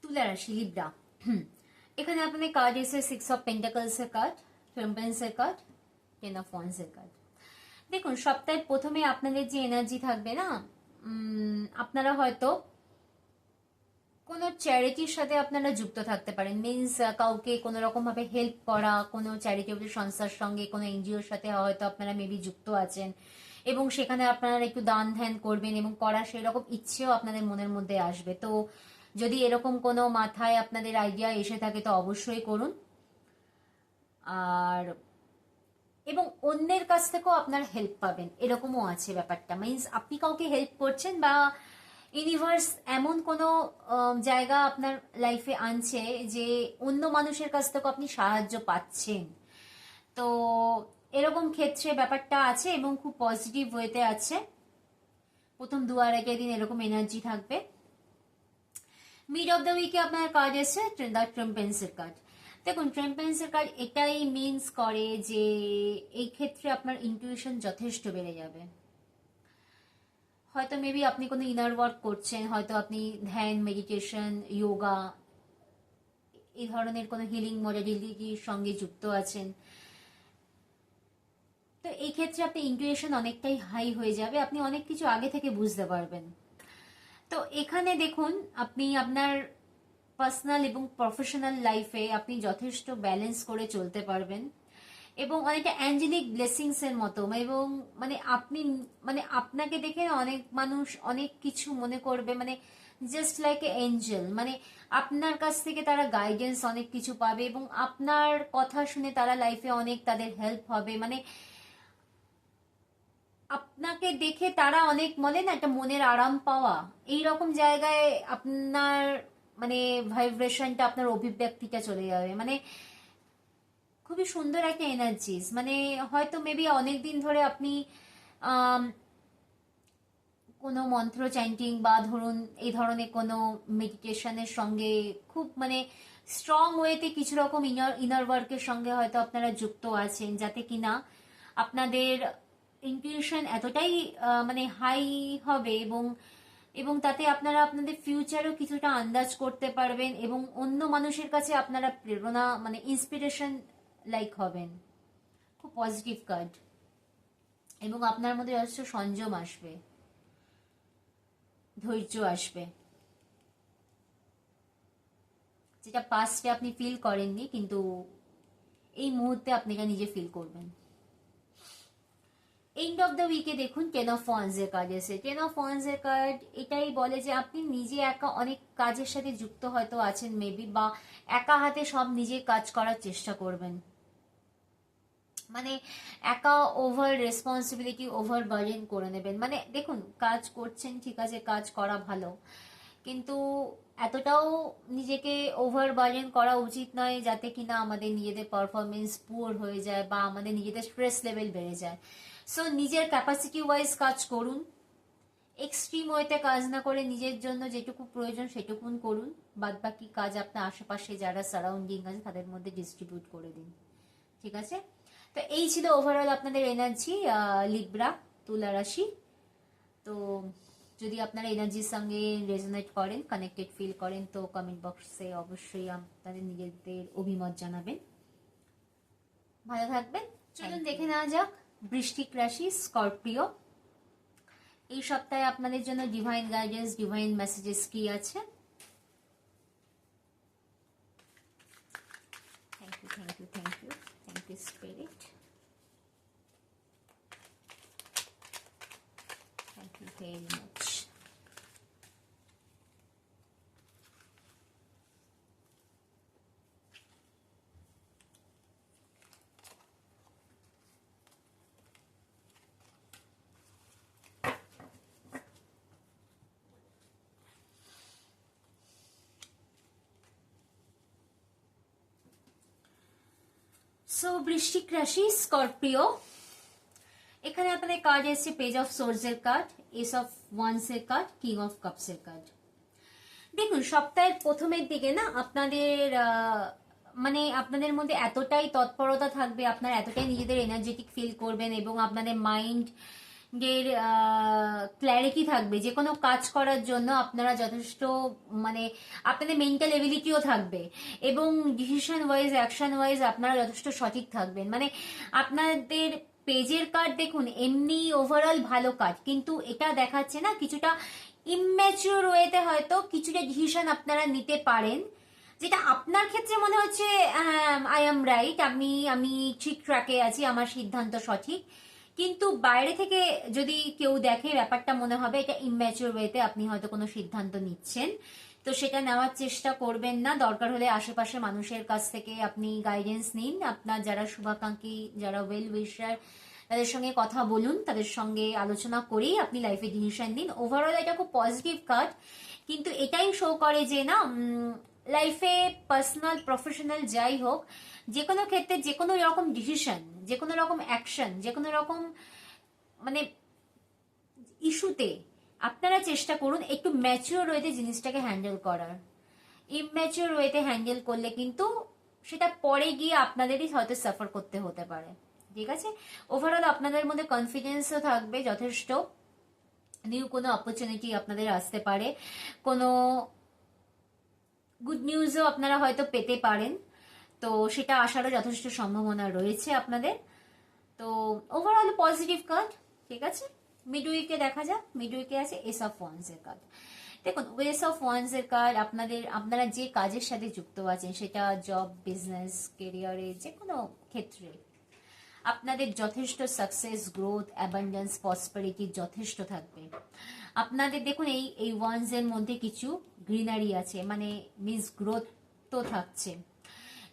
তুলা রাশি লিব্রা, এখানে আপনাদের কার্ড এসে 6 অফ পেন্টাকলস এর কার্ড, টেম্পারেন্স এর কার্ড, 10 অফ ওয়ান্স এর কার্ড। দেখুন সপ্তাহের প্রথমে আপনাদের যে এনার্জি থাকবে না, আপনারা হয়তো কোনো চ্যারিটির সাথে আপনারা যুক্ত থাকতে পারেন, মিনস কাউকে কোনো রকম ভাবে হেল্প করা, কোনো চ্যারিটেবল সংস্থার সঙ্গে, কোনো এনজিওর সাথে হয়তো আপনারা মেবি যুক্ত আছেন এবং সেখানে আপনারা একটু দান ধ্যান করবেন এবং করার সেরকম ইচ্ছেও আপনাদের মনের মধ্যে আসবে। তো যদি এরকম কোনো মাথায় আপনাদের আইডিয়া এসে থাকে তো অবশ্যই করুন। আর এবং অন্যের কাছ থেকেও আপনার হেল্প পাবেন, এরকমও আছে ব্যাপারটা, মিনস আপনি কাউকে হেল্প করছেন বা ইউনিভার্স এমন কোনো জায়গা আপনার লাইফে আনছে যে অন্য মানুষের কাছ থেকেও আপনি সাহায্য পাচ্ছেন। তো এরকম ক্ষেত্রে ব্যাপারটা আছে এবং খুব পজিটিভ ওয়েতে আছে। প্রথম 2-2.5 দিন এরকম এনার্জি থাকবে। মিড অফ দ্য উইকে আপনার কার্ড এসে দ্য টেম্পারেন্সের কার্ড। দেখুন টেম্পারেন্সের কার্ড এটাই মিনস করে যে এই ক্ষেত্রে আপনার ইনটিউশন যথেষ্ট বেড়ে যাবে। হয়তো মেবি আপনি কোনো ইনার ওয়ার্ক করছেন, হয়তো আপনি ধ্যান, মেডিটেশন, যোগা এই ধরনের কোনো হিলিং মডালিটির সঙ্গে যুক্ত আছেন। তো এই ক্ষেত্রে আপনি ইনটিউশন অনেকটাই হাই হয়ে যাবে, আপনি অনেক কিছু আগে থেকে বুঝতে পারবেন। তো এখানে দেখুন আপনি আপনার পার্সোনাল এবং প্রফেশনাল লাইফে আপনি যথেষ্ট ব্যালেন্স করে চলতে পারবেন এবং অনেকটা অ্যাঞ্জেলিক ব্লেসিংস এর মতো, এবং মানে আপনি মানে আপনাকে দেখে অনেক মানুষ অনেক কিছু মনে করবে, মানে জাস্ট লাইক এ এঞ্জেল, মানে আপনার কাছ থেকে তারা গাইডেন্স অনেক কিছু পাবে এবং আপনার কথা শুনে তারা লাইফে অনেক তাদের হেল্প হবে। মানে আপনাকে দেখে তারা অনেক বলে না একটা মনের আরাম পাওয়া, এই রকম জায়গায় আপনার মানে ভাইব্রেশনটা, আপনার অভিব্যক্তিটা চলে যাবে। মানে খুবই সুন্দর একটা এনার্জিস, মানে হয়তো মেবি অনেক দিন ধরে আপনি আম, কোনো মন্ত্র চ্যান্টিং বা ধরুন এই ধরনের কোনো মেডিটেশনের সঙ্গে খুব মানে স্ট্রং ওয়েতে কিছু রকম ইনার ওয়ার্কের সঙ্গে হয়তো আপনারা যুক্ত আছেন, যাতে কিনা আপনাদের ইনটিউশন এতটাই মানে হাই হবে এবং এবং তাতে আপনারা আপনাদের ফিউচারও কিছুটা আন্দাজ করতে পারবেন এবং অন্য মানুষের কাছে আপনারা প্রেরণা মানে ইন্সপিরেশন লাইক হবেন। খুব পজিটিভ কার্ড এবং আপনার মধ্যে যথেষ্ট সংযম আসবে, ধৈর্য আসবে, যেটা পাস্টে আপনি ফিল করেননি কিন্তু এই মুহূর্তে আপনি নিজে ফিল করবেন। এন্ড অফ দ্য উইকে দেখুন 10 অফ ওয়ান্স এর কার্ড এসে। 10 অফ ওয়ান্স এর কার্ড এটাই বলে যে আপনি নিজে একা অনেক কাজের সাথে যুক্ত হয়তো আছেন মেবি, বা একা হাতে সব নিজে কাজ করার চেষ্টা করবেন, মানে একা ওভার রেসপন্সিবিলিটি ওভার বার্ডেন করে নেবেন। মানে দেখুন কাজ করছেন ঠিক আছে, কাজ করা ভালো, কিন্তু এতটাও নিজেকে ওভার বার্ডেন করা উচিত নয় যাতে কিনা আমাদের নিজেদের পারফরমেন্স পুয়ার হয়ে যায় বা আমাদের নিজেদের স্ট্রেস লেভেল বেড়ে যায়। সো নিজের ক্যাপাসিটি ওয়াইজ কাজ করুন, এক্সট্রিম ওয়েতে কাজ না করে নিজের জন্য যেটুকু প্রয়োজন সেটুকুন করুন, বাদ বাকি কাজ আপনার আশেপাশে যারা সারাউন্ডিং আছে তাদের মধ্যে ডিস্ট্রিবিউট করে দিন। ঠিক আছে, তো এই ছিল ওভারঅল আপনাদের এনার্জি লিব্রা তুলা রাশি। তো যদি আপনারা এনার্জির সঙ্গে রেজোনেট করেন, কানেক্টেড ফিল করেন, তো কমেন্ট বক্সে অবশ্যই আপনাদের নিজেদের অভিমত জানাবেন। ভালো থাকবেন। চলুন দেখে নেওয়া যাক বৃশ্চিক রাশি স্করপিও, এই সপ্তাহে আপনাদের জন্য ডিভাইন গাইডেন্স, ডিভাইন মেসেজেস কি আছে। Thank you, thank you, thank you, thank you spirit, thank you very much. So বৃশ্চিক রাশি স্করপিও, এখানে আপনাদের কার্ড এসছে পেজ অফ সোর্স এর কার্ড, এস অফ ওয়ান্স এর কার্ড, কিং অফ কাপস এর কার্ড। দেখুন সপ্তাহের প্রথমের দিকে না আপনাদের মানে আপনাদের মধ্যে এতটাই তৎপরতা থাকবে, আপনারা এতটাই নিজেদের এনার্জেটিক ফিল করবেন এবং আপনাদের মাইন্ড এর ক্ল্যারিটি থাকবে, যে কোনো কাজ করার জন্য আপনারা যথেষ্ট মানে আপনাদের মেন্টাল এবিলিটিও থাকবে এবং ডিসিশন ওয়াইজ, অ্যাকশন ওয়াইজ আপনারা যথেষ্ট সঠিক থাকবেন। মানে আপনাদের পেজের কার্ড দেখুন এমনি ওভারঅল ভালো কার্ড, কিন্তু এটা দেখাচ্ছে না কিছুটা ইম্যাচিউর ওয়েতে হয়তো কিছুটা ডিসিশন আপনারা নিতে পারেন, যেটা আপনার ক্ষেত্রে মনে হচ্ছে আই এম রাইট, আমি ঠিক ট্র্যাকে আছি, আমার সিদ্ধান্ত সঠিক, কিন্তু বাইরে থেকে যদি কেউ দেখে ব্যাপারটা মনে হবে এটা ইম্যাচিউর ওয়েতে আপনি হয়তো কোনো সিদ্ধান্ত নিচ্ছেন। তো সেটা নেওয়ার চেষ্টা করবেন না, দরকার হলে আশেপাশে মানুষের কাছ থেকে আপনি গাইডেন্স নিন, আপনার যারা শুভাকাঙ্ক্ষী, যারা ওয়েল উইশার তাদের সঙ্গে কথা বলুন, তাদের সঙ্গে আলোচনা করেই আপনি লাইফে ডিসিশন নিন। ওভারঅল এটা খুব পজিটিভ কার্ড, কিন্তু এটাই শো করে যে না লাইফে পার্সোনাল প্রফেশনাল যাই হোক, যে কোনো ক্ষেত্রে যে কোনো রকম ডিসিশন, যে কোনো রকম অ্যাকশন, যে কোনো রকম মানে ইস্যুতে আপনারা চেষ্টা করুন একটু ম্যাচিওর ওয়েতে জিনিসটাকে হ্যান্ডেল করার। ইম্যাচিওর ওয়েতে হ্যান্ডেল করলে কিন্তু সেটা পরে গিয়ে আপনাদেরই হয়তো সাফার করতে হতে পারে। ঠিক আছে, ওভারঅল আপনাদের মধ্যে কনফিডেন্সও থাকবে যথেষ্ট, নিউ কোনো অপরচুনিটি আপনাদের আসতে পারে, কোনো গুড নিউজও আপনারা হয়তো পেতে পারেন, তো সেটা আসারও যথেষ্ট সম্ভাবনা রয়েছে আপনাদের। তো ওভারঅল পজিটিভ কার্ড। ঠিক আছে, মিড উইকে দেখা যাক, মিড উইকে আছে এস অফ ওয়ান্স এর কার্ড। দেখুন এস অফ ওয়ান্স এর কার্ড আপনারা যে কাজের সাথে যুক্ত আছেন, সেটা জব, বিজনেস, কেরিয়ারে, যে কোনো ক্ষেত্রে আপনাদের যথেষ্ট সাকসেস, গ্রোথ, অ্যাবান্ডেন্স, প্রসপারিটি যথেষ্ট থাকবে আপনাদের। দেখুন এই ওয়ান্স এর মধ্যে কিছু গ্রিনারি আছে, মানে মিস গ্রোথ তো থাকছে,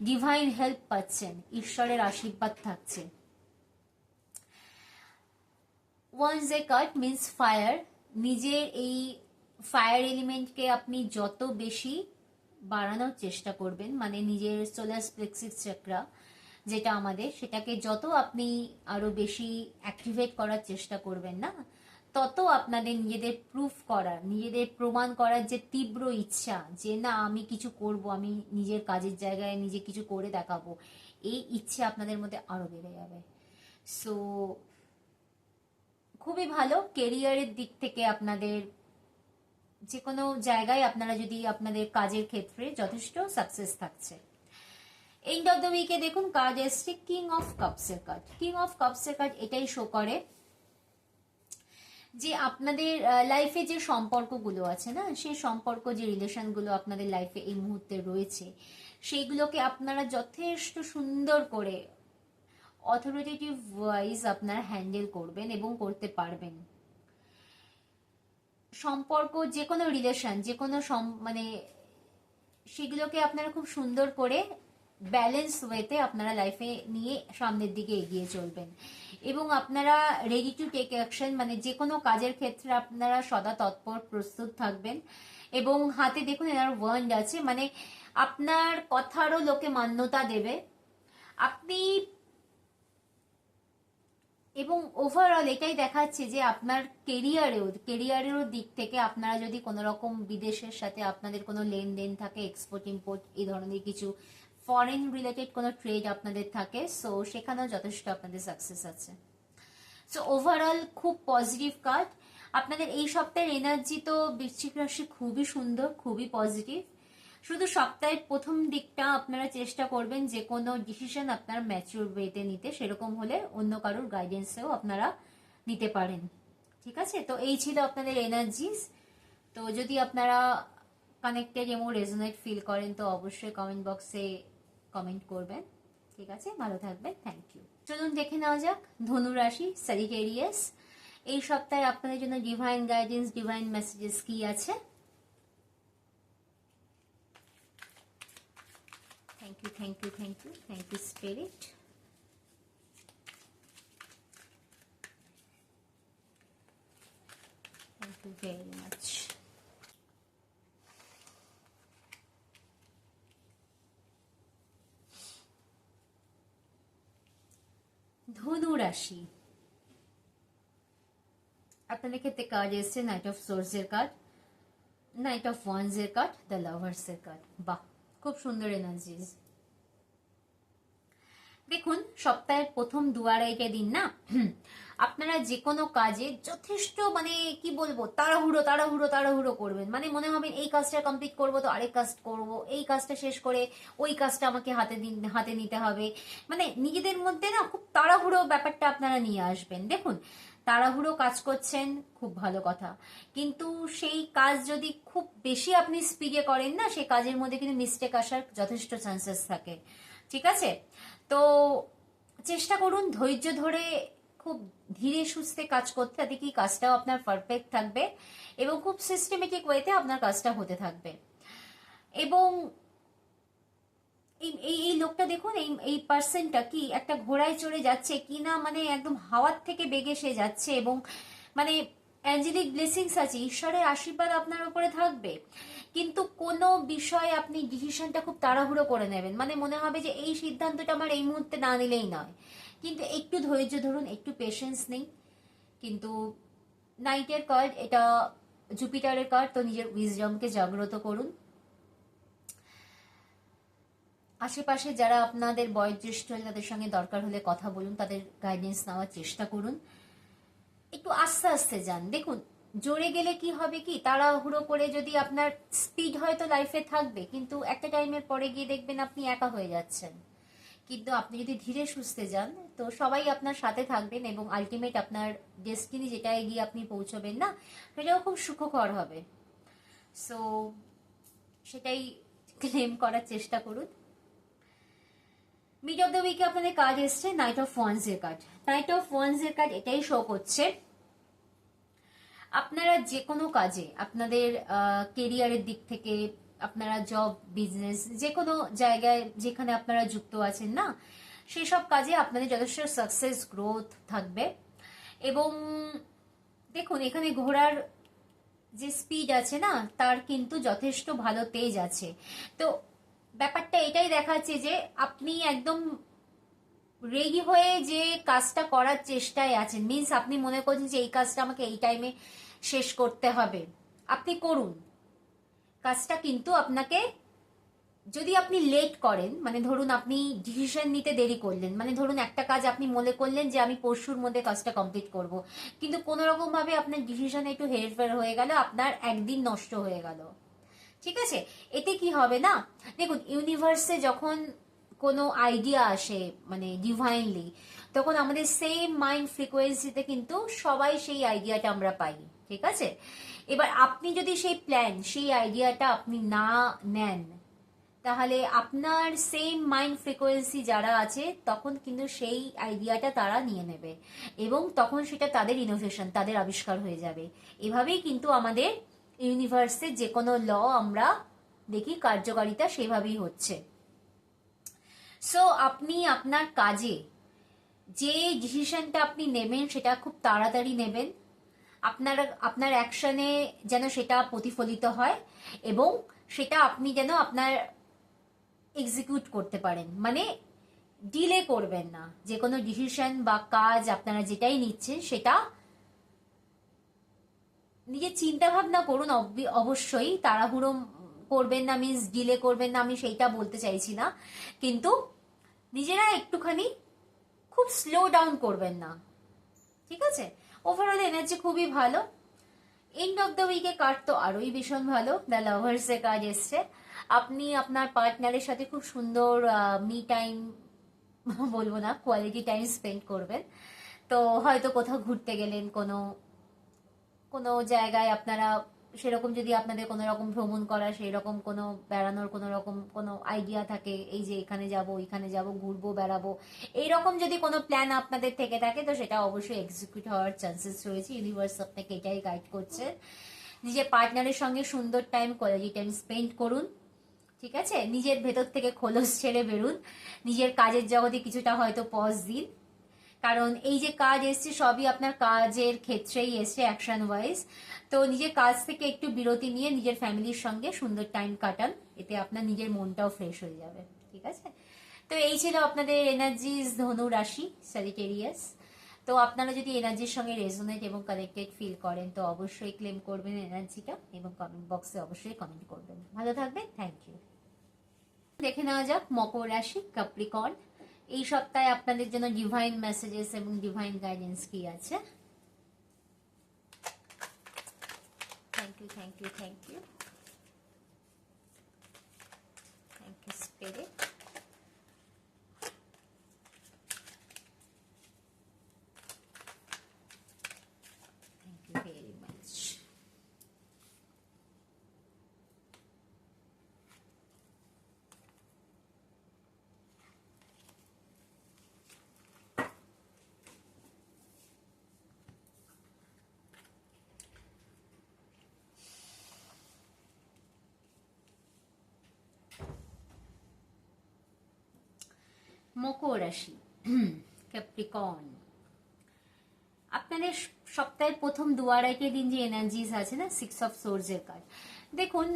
ডিভাইন হেল্প পাচ্ছেন, ঈশ্বরের আশীর্বাদ থাকছে। ওয়ান্স এ কার্ড মিন্স ফায়ার, নিজের এই ফায়ার এলিমেন্টকে আপনি যত বেশি বাড়ানোর চেষ্টা করবেন, মানে নিজের সোলার প্লেক্সিস চক্রা যেটা আমাদের, সেটাকে যত আপনি আরো বেশি অ্যাক্টিভেট করার চেষ্টা করবেন না, তত আপনাদের নিজেদের প্রুফ করার, নিজেদের প্রমাণ করার যে তীব্র ইচ্ছা, যে না আমি কিছু করব, আমি নিজের কাজের জায়গায় নিজে কিছু করে দেখাবো, এই ইচ্ছে আপনাদের মধ্যে আরো বেড়ে যাবে। সো খুবই ভালো কেরিয়ারের দিক থেকে আপনাদের যে কোনো জায়গায় আপনারা যদি আপনাদের কাজের ক্ষেত্রে যথেষ্ট সাকসেস থাকছে। এন্ড অফ দ্য উইকে দেখুন কার্ড এসছে কিং অফ কাপস এর কার্ড। কিং অফ কাপস এর কার্ড এটাই শো করে যে আপনাদের লাইফে যে সম্পর্কগুলো আছে না, সেই সম্পর্ক, যে রিলেশনগুলো আপনাদের লাইফে এই মুহূর্তে রয়েছে, সেইগুলোকে আপনারা যথেষ্ট সুন্দর করে অথরিটেটিভ ওয়াইজ আপনারা হ্যান্ডেল করবেন এবং করতে পারবেন। সম্পর্ক, যে কোনো রিলেশন, যে কোনো মানে সেগুলোকে আপনারা খুব সুন্দর করে ব্যালেন্স ওয়েতে আপনারা লাইফে নিয়ে সামনের দিকে এগিয়ে চলবেন এবং আপনারা রেডি টু টেক অ্যাকশন, মানে যে কোনো কাজের ক্ষেত্রে আপনারা সদা তৎপর প্রস্তুত থাকবেন। এবং হাতে দেখুন এনার ওয়ান্ড আছে, মানে আপনার কথারও লোকে মান্যতা দেবে আপনি। এবং ওভারঅল এটাই দেখাচ্ছে যে আপনার কেরিয়ারেরও দিক থেকে আপনারা যদি কোনো রকম বিদেশের সাথে আপনাদের কোনো লেনদেন থাকে, এক্সপোর্ট ইম্পোর্ট এই ধরনের কিছু ফরেন রিলেটেড কোনো ট্রেড আপনাদের থাকে, সো সেখানেও যথেষ্ট আপনাদের সাকসেস আছে। সো ওভারঅল খুব পজিটিভ কার্ড। আপনাদের এই সপ্তাহের এনার্জি তো বৃশ্চিক রাশি খুবই সুন্দর, খুবই পজিটিভ। শুধু সপ্তাহের প্রথম দিকটা আপনারা চেষ্টা করবেন যে কোনো ডিসিশন আপনারা ম্যাচিউর ওয়েতে নিতে, সেরকম হলে অন্য কারোর গাইডেন্সেও আপনারা নিতে পারেন। ঠিক আছে, তো এই ছিল আপনাদের এনার্জিস। তো যদি আপনারা কানেক্টেড এবং রেজোনেট ফিল করেন তো অবশ্যই কমেন্ট বক্সে কমেন্ট করবেন। ঠিক আছে, ভালো থাকবেন, থ্যাংক ইউ। চলুন দেখে নেওয়া যাক ধনু রাশি স্যাজিটেরিয়াস এই সপ্তাহে আপনাদের জন্য ডিভাইন গাইডেন্স, ডিভাইন মেসেজেস কি আছে। Thank you, thank you, thank you, thank you spirit. Thank you very much. ধনু রাশি আপনাদের ক্ষেত্রে কার্ড এসছে নাইট অফ সোর্স এর কার্ড, নাইট অফ ওয়ান্স এর কার্ড, দ্য লাভার্স এর কার্ড। বাহ, খুব সুন্দর এনার্জিজ। দেখুন সপ্তাহের প্রথম দুয়ারাইটা দিন না, আপনারা যে কোনো কাজে যথেষ্ট মানে কি বলবো তাড়াহুড়ো তাড়াহুড়ো তাড়াহুড়ো করবেন। মানে মনে হবে এই কাজটা কমপ্লিট করবো তো আরেক কাজ করব, এই কাজটা শেষ করে ওই কাজটা আমাকে হাতে নিতে হবে। মানে নিজেদের মধ্যে না খুব তাড়াহুড়ো ব্যাপারটা আপনারা নিয়ে আসবেন। দেখুন তাড়াহুড়ো কাজ করছেন খুব ভালো কথা, কিন্তু সেই কাজ যদি খুব বেশি আপনি স্পিডে করেন না, সেই কাজের মধ্যে কিন্তু মিস্টেক আসার যথেষ্ট চান্সেস থাকে। ঠিক আছে, তো চেষ্টা করুন ধৈর্য ধরে খুব ধীরে সুস্থে কাজ করতে, তাতে কি কাজটাও আপনার পারফেক্ট থাকবে এবং খুব সিস্টেমেটিক ওয়েতে আপনার কাজটা হতে থাকবে। এবং এই লোকটা দেখুন, এই পার্সনটা কি একটা ঘোড়ায় চড়ে যাচ্ছে কি না, মানে একদম হাওয়ার থেকে বেগে সে যাচ্ছে এবং মানে অ্যাঞ্জেলিক ব্লেসিংস আছে, ঈশ্বরের আশীর্বাদ আপনার উপরে থাকবে। কিন্তু কোনো বিষয়ে আপনি ডিসিশনটা খুব তাড়াহুড়ো করে নেবেন, মানে মনে হবে যে এই সিদ্ধান্তটা আমার এই মুহূর্তে না নিলেই নয়। কিন্তু একটু ধৈর্য ধরুন, একটু পেশেন্স নেই। কিন্তু নাইটের কার্ড, এটা জুপিটারের কার্ড, তো নিজের উইজডমকে জাগ্রত করুন। আশেপাশে যারা আপনাদের বয়োজ্যেষ্ঠ তাদের সঙ্গে দরকার হলে কথা বলুন, তাদের গাইডেন্স নেওয়ার চেষ্টা করুন। একটু আস্তে আস্তে যান। দেখুন জোরে গেলে কি হবে, কি তাড়াহুড়ো করে যদি আপনার স্পিড হয়তো লাইফে থাকবে, কিন্তু একটা টাইমের পরে গিয়ে দেখবেন আপনি একা হয়ে যাচ্ছেন। কিন্তু আপনি যদি ধীরে সুস্থে যান তো সবাই আপনার সাথে থাকবেন এবং আলটিমেট আপনার ডেস্টিনি যেটায় গিয়ে আপনি পৌঁছবেন না, সেটাও খুব সুখকর হবে। সো সেটাই ক্লেম করার চেষ্টা করুন। মিড অফ দ্য উইকে আপনাদের কার্ড এসছে নাইট অফ ওয়ান্স এর কার্ড। নাইট অফ ওয়ান্স এর কার্ড এটাই শো করছে আপনারা যে কোনো কাজে আপনাদের কেরিয়ারের দিক থেকে, আপনারা জব বিজনেস যে কোনো জায়গায় যেখানে আপনারা যুক্ত আছেন না, সেসব কাজে আপনাদের যথেষ্ট সাকসেস গ্রোথ থাকবে। এবং দেখুন এখানে ঘোড়ার যে স্পিড আছে না, তার কিন্তু যথেষ্ট ভালো তেজ আছে। তো ব্যাপারটা এটাই দেখাচ্ছে যে আপনি একদম রেডি হয়ে যে কাজটা করার চেষ্টায় আছেন, মিন্স আপনি মনে করছেন যে এই কাজটা আমাকে এই টাইমে শেষ করতে হবে, আপনি করুন কাজটা। কিন্তু আপনাকে যদি আপনি লেট করেন, মানে ধরুন আপনি ডিসিশন নিতে দেরি করলেন, মানে ধরুন একটা কাজ আপনি মনে করলেন যে আমি পরশুর মধ্যে কাজটা কমপ্লিট করব, কিন্তু কোনো রকম ভাবে আপনার ডিসিশন একটু হেরফের হয়ে গেল, আপনার একদিন নষ্ট হয়ে গেল। ঠিক আছে, এতে কি হবে না, দেখুন ইউনিভার্সে যখন কোনো আইডিয়া আসে মানে ডিভাইনলি, তখন আমাদের সেম মাইন্ড ফ্রিকোয়েন্সিতে কিন্তু সবাই সেই আইডিয়াটা আমরা পাই। ঠিক আছে, এবার আপনি যদি সেই প্ল্যান, সেই আইডিয়াটা আপনি না নেন, তাহলে আপনার সেম মাইন্ড ফ্রিকোয়েন্সি যারা আছে তখন কিন্তু সেই আইডিয়াটা তারা নিয়ে নেবে এবং তখন সেটা তাদের ইনোভেশন, তাদের আবিষ্কার হয়ে যাবে। এভাবেই কিন্তু আমাদের ইউনিভার্সে যে কোনো ল আমরা দেখি কার্যকারিতা সেভাবেই হচ্ছে। সো আপনি আপনার কাজে যে ডিসিশনটা আপনি নেবেন সেটা খুব তাড়াতাড়ি নেবেন, আপনার অ্যাকশনে যেন সেটা প্রতিফলিত হয় এবং সেটা আপনি যেন আপনার এক্সিকিউট করতে পারেন, মানে ডিলে করবেন না। যে কোনো ডিসিশন বা কাজ আপনারা যেটাই নিচ্ছেন সেটা নিজের চিন্তা ভাবনা করুন। অবশ্যই তাড়াহুড়ো করবেন না, মিন্স ডিলে করবেন না, আমি সেইটা বলতে চাইছি না, কিন্তু নিজেরা একটুখানি খুব স্লো ডাউন করবেন না। ঠিক আছে, ওভারঅল এনার্জি খুবই ভালো। এন্ড অফ দ্য উইকে কার্ড তো আরোই ভীষণ ভালো, দ্য লাভার্স এর কার্ড এসছে। আপনি আপনার পার্টনারের সাথে খুব সুন্দর মি টাইম বলবো না, কোয়ালিটি টাইম স্পেন্ড করবেন। তো হয়তো কোথাও ঘুরতে গেলেন, কোনো কোনো জায়গায় আপনারা, সেরকম যদি আপনাদের কোনো রকম ভ্রমণ করা, সেই রকম কোনো বেড়ানোর কোনো রকম কোনো আইডিয়া থাকে, এই যে এখানে যাব ওইখানে যাব, ঘুরবো বেড়াবো, এইরকম যদি কোনো প্ল্যান আপনাদের থেকে থাকে, তো সেটা অবশ্যই এক্সিকিউট হওয়ার চান্সেস রয়েছে। ইউনিভার্স আপনাকে এটাই গাইড করছে। নিজের পার্টনারের সঙ্গে সুন্দর টাইম, কোয়ালিটি টাইম স্পেন্ড করুন, ঠিক আছে? নিজের ভেতর থেকে খোলস ছেড়ে বেরুন, নিজের কাজের জগতে কিছুটা হয়তো পজ দিন, কারণ এই যে কাজ এসছে সবই আপনার কাজের ক্ষেত্রেই এসছে, অ্যাকশন ওয়াইজ। তো নিজের কাজ থেকে একটু বিরতি নিয়ে নিজের ফ্যামিলির সঙ্গে সুন্দর টাইম কাটান, এতে আপনার নিজের মনটাও ফ্রেশ হয়ে যাবে, ঠিক আছে? তো এই ছিল আপনাদের এনার্জিস, ধনু রাশি, স্যাজিটেরিয়াস। তো আপনারা যদি এনার্জির সঙ্গে রেজোনেট এবং কানেক্টেড ফিল করেন, তো অবশ্যই ক্লেম করবেন এনার্জিটা এবং কমেন্ট বক্সে অবশ্যই কমেন্ট করবেন। ভালো থাকবেন, থ্যাংক ইউ। দেখে নেওয়া যাক মকর রাশি, ক্যাপ্রিকর্ন। এই সপ্তাহে আপনাদের জন্য ডিভাইন মেসেজেস এবং ডিভাইন গাইডেন্স কি আছে। Thank you, thank you, thank you, thank you spirit. Thank you very much. মকর রাশি, ক্যাপ্রিকর্ন। আপনাদের সপ্তাহের প্রথম দু আড়াইটে দিন যে এনার্জিস আছে না, 6 অফ সোর্স এর কার্ড। দেখুন,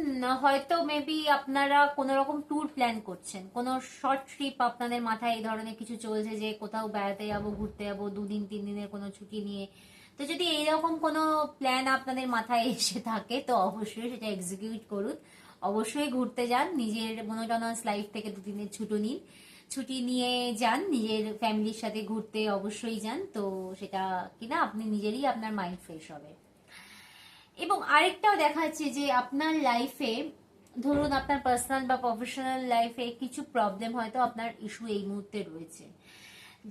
হয়তো মেবি আপনারা কোনো রকম ট্যুর প্ল্যান করছেন, কোনো শর্ট ট্রিপ আপনাদের মাথায় এই ধরনের কিছু চলছে, যে কোথাও বেড়াতে যাবো, ঘুরতে যাবো, 2 দিন 3 দিনের কোনো ছুটি নিয়ে। তো যদি এইরকম কোনো প্ল্যান আপনাদের মাথায় এসে থাকে, তো অবশ্যই সেটা এক্সিকিউট করুন। অবশ্যই ঘুরতে যান, নিজের মনোটনাস লাইফ থেকে 2 দিনের ছুটি নিন, ছুটি নিয়ে যান, নিজের ফ্যামিলির সাথে ঘুরতে অবশ্যই যান। তো সেটা কিনা আপনি নিজেরই, আপনার মাইন্ড ফ্রেশ হবে। এবং আরেকটাও দেখা যাচ্ছে যে আপনার লাইফে, ধরুন আপনার পার্সোনাল বা প্রফেশনাল লাইফে কিছু প্রবলেম, হয়তো আপনার ইস্যু এই মুহূর্তে রয়েছে,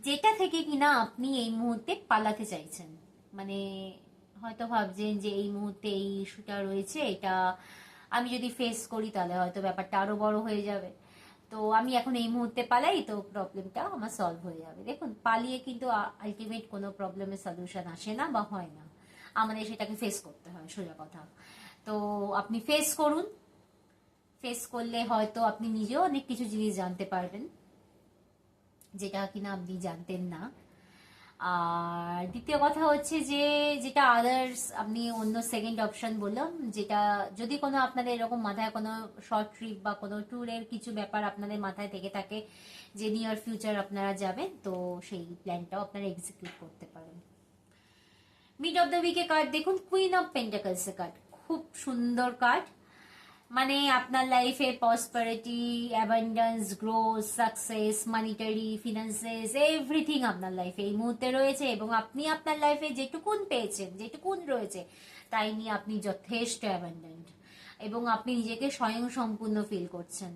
যেটা থেকে কিনা আপনি এই মুহূর্তে পালাতে চাইছেন। মানে হয়তো ভাবছেন যে এই মুহূর্তে এই ইস্যুটা রয়েছে, এটা আমি যদি ফেস করি তাহলে হয়তো ব্যাপারটা আরো বড় হয়ে যাবে। তো আমি এখন এই মুহূর্তে পালাই, তো প্রবলেমটা আমার সলভ হয়ে যাবে। দেখুন, পালিয়ে কিন্তু আলটিমেট কোনো প্রবলেমের সলিউশন আসে না বা হয় না, আমাদের সেটাকে ফেস করতে হয়, সোজা কথা। তো আপনি ফেস করুন, ফেস করলে হয়তো আপনি নিজেও অনেক কিছু জিনিস জানতে পারবেন, যেটা কিনা আপনি জানতেন না। আর দ্বিতীয় কথা হচ্ছে যে, যেটা আদার্স আপনি অন্য সেকেন্ড অপশন বললাম, যেটা যদি কোনো আপনাদের এরকম মাথায় কোনো শর্ট ট্রিপ বা কোনো ট্যুরের কিছু ব্যাপার আপনাদের মাথায় থেকে থাকে, যে নিয়ার ফিউচার আপনারা যাবেন, তো সেই প্ল্যানটাও আপনারা এক্সিকিউট করতে পারেন। মিড অফ দ্য উইকে কার্ড দেখুন, কুইন অফ পেন্টাকলস এর কার্ড, খুব সুন্দর কার্ড। মানে আপনার লাইফে prosperity, abundance, growth, success, monetary, finances, everything আপনার লাইফে এই মুহূর্তে রয়েছে। এবং আপনি আপনার লাইফে যেটুকুন পেয়েছেন, যেটুকুন রয়েছে, তাই নিয়ে আপনি যথেষ্ট অ্যাবান্ডেন্ট, এবং আপনি নিজেকে স্বয়ং সম্পূর্ণ ফিল করছেন।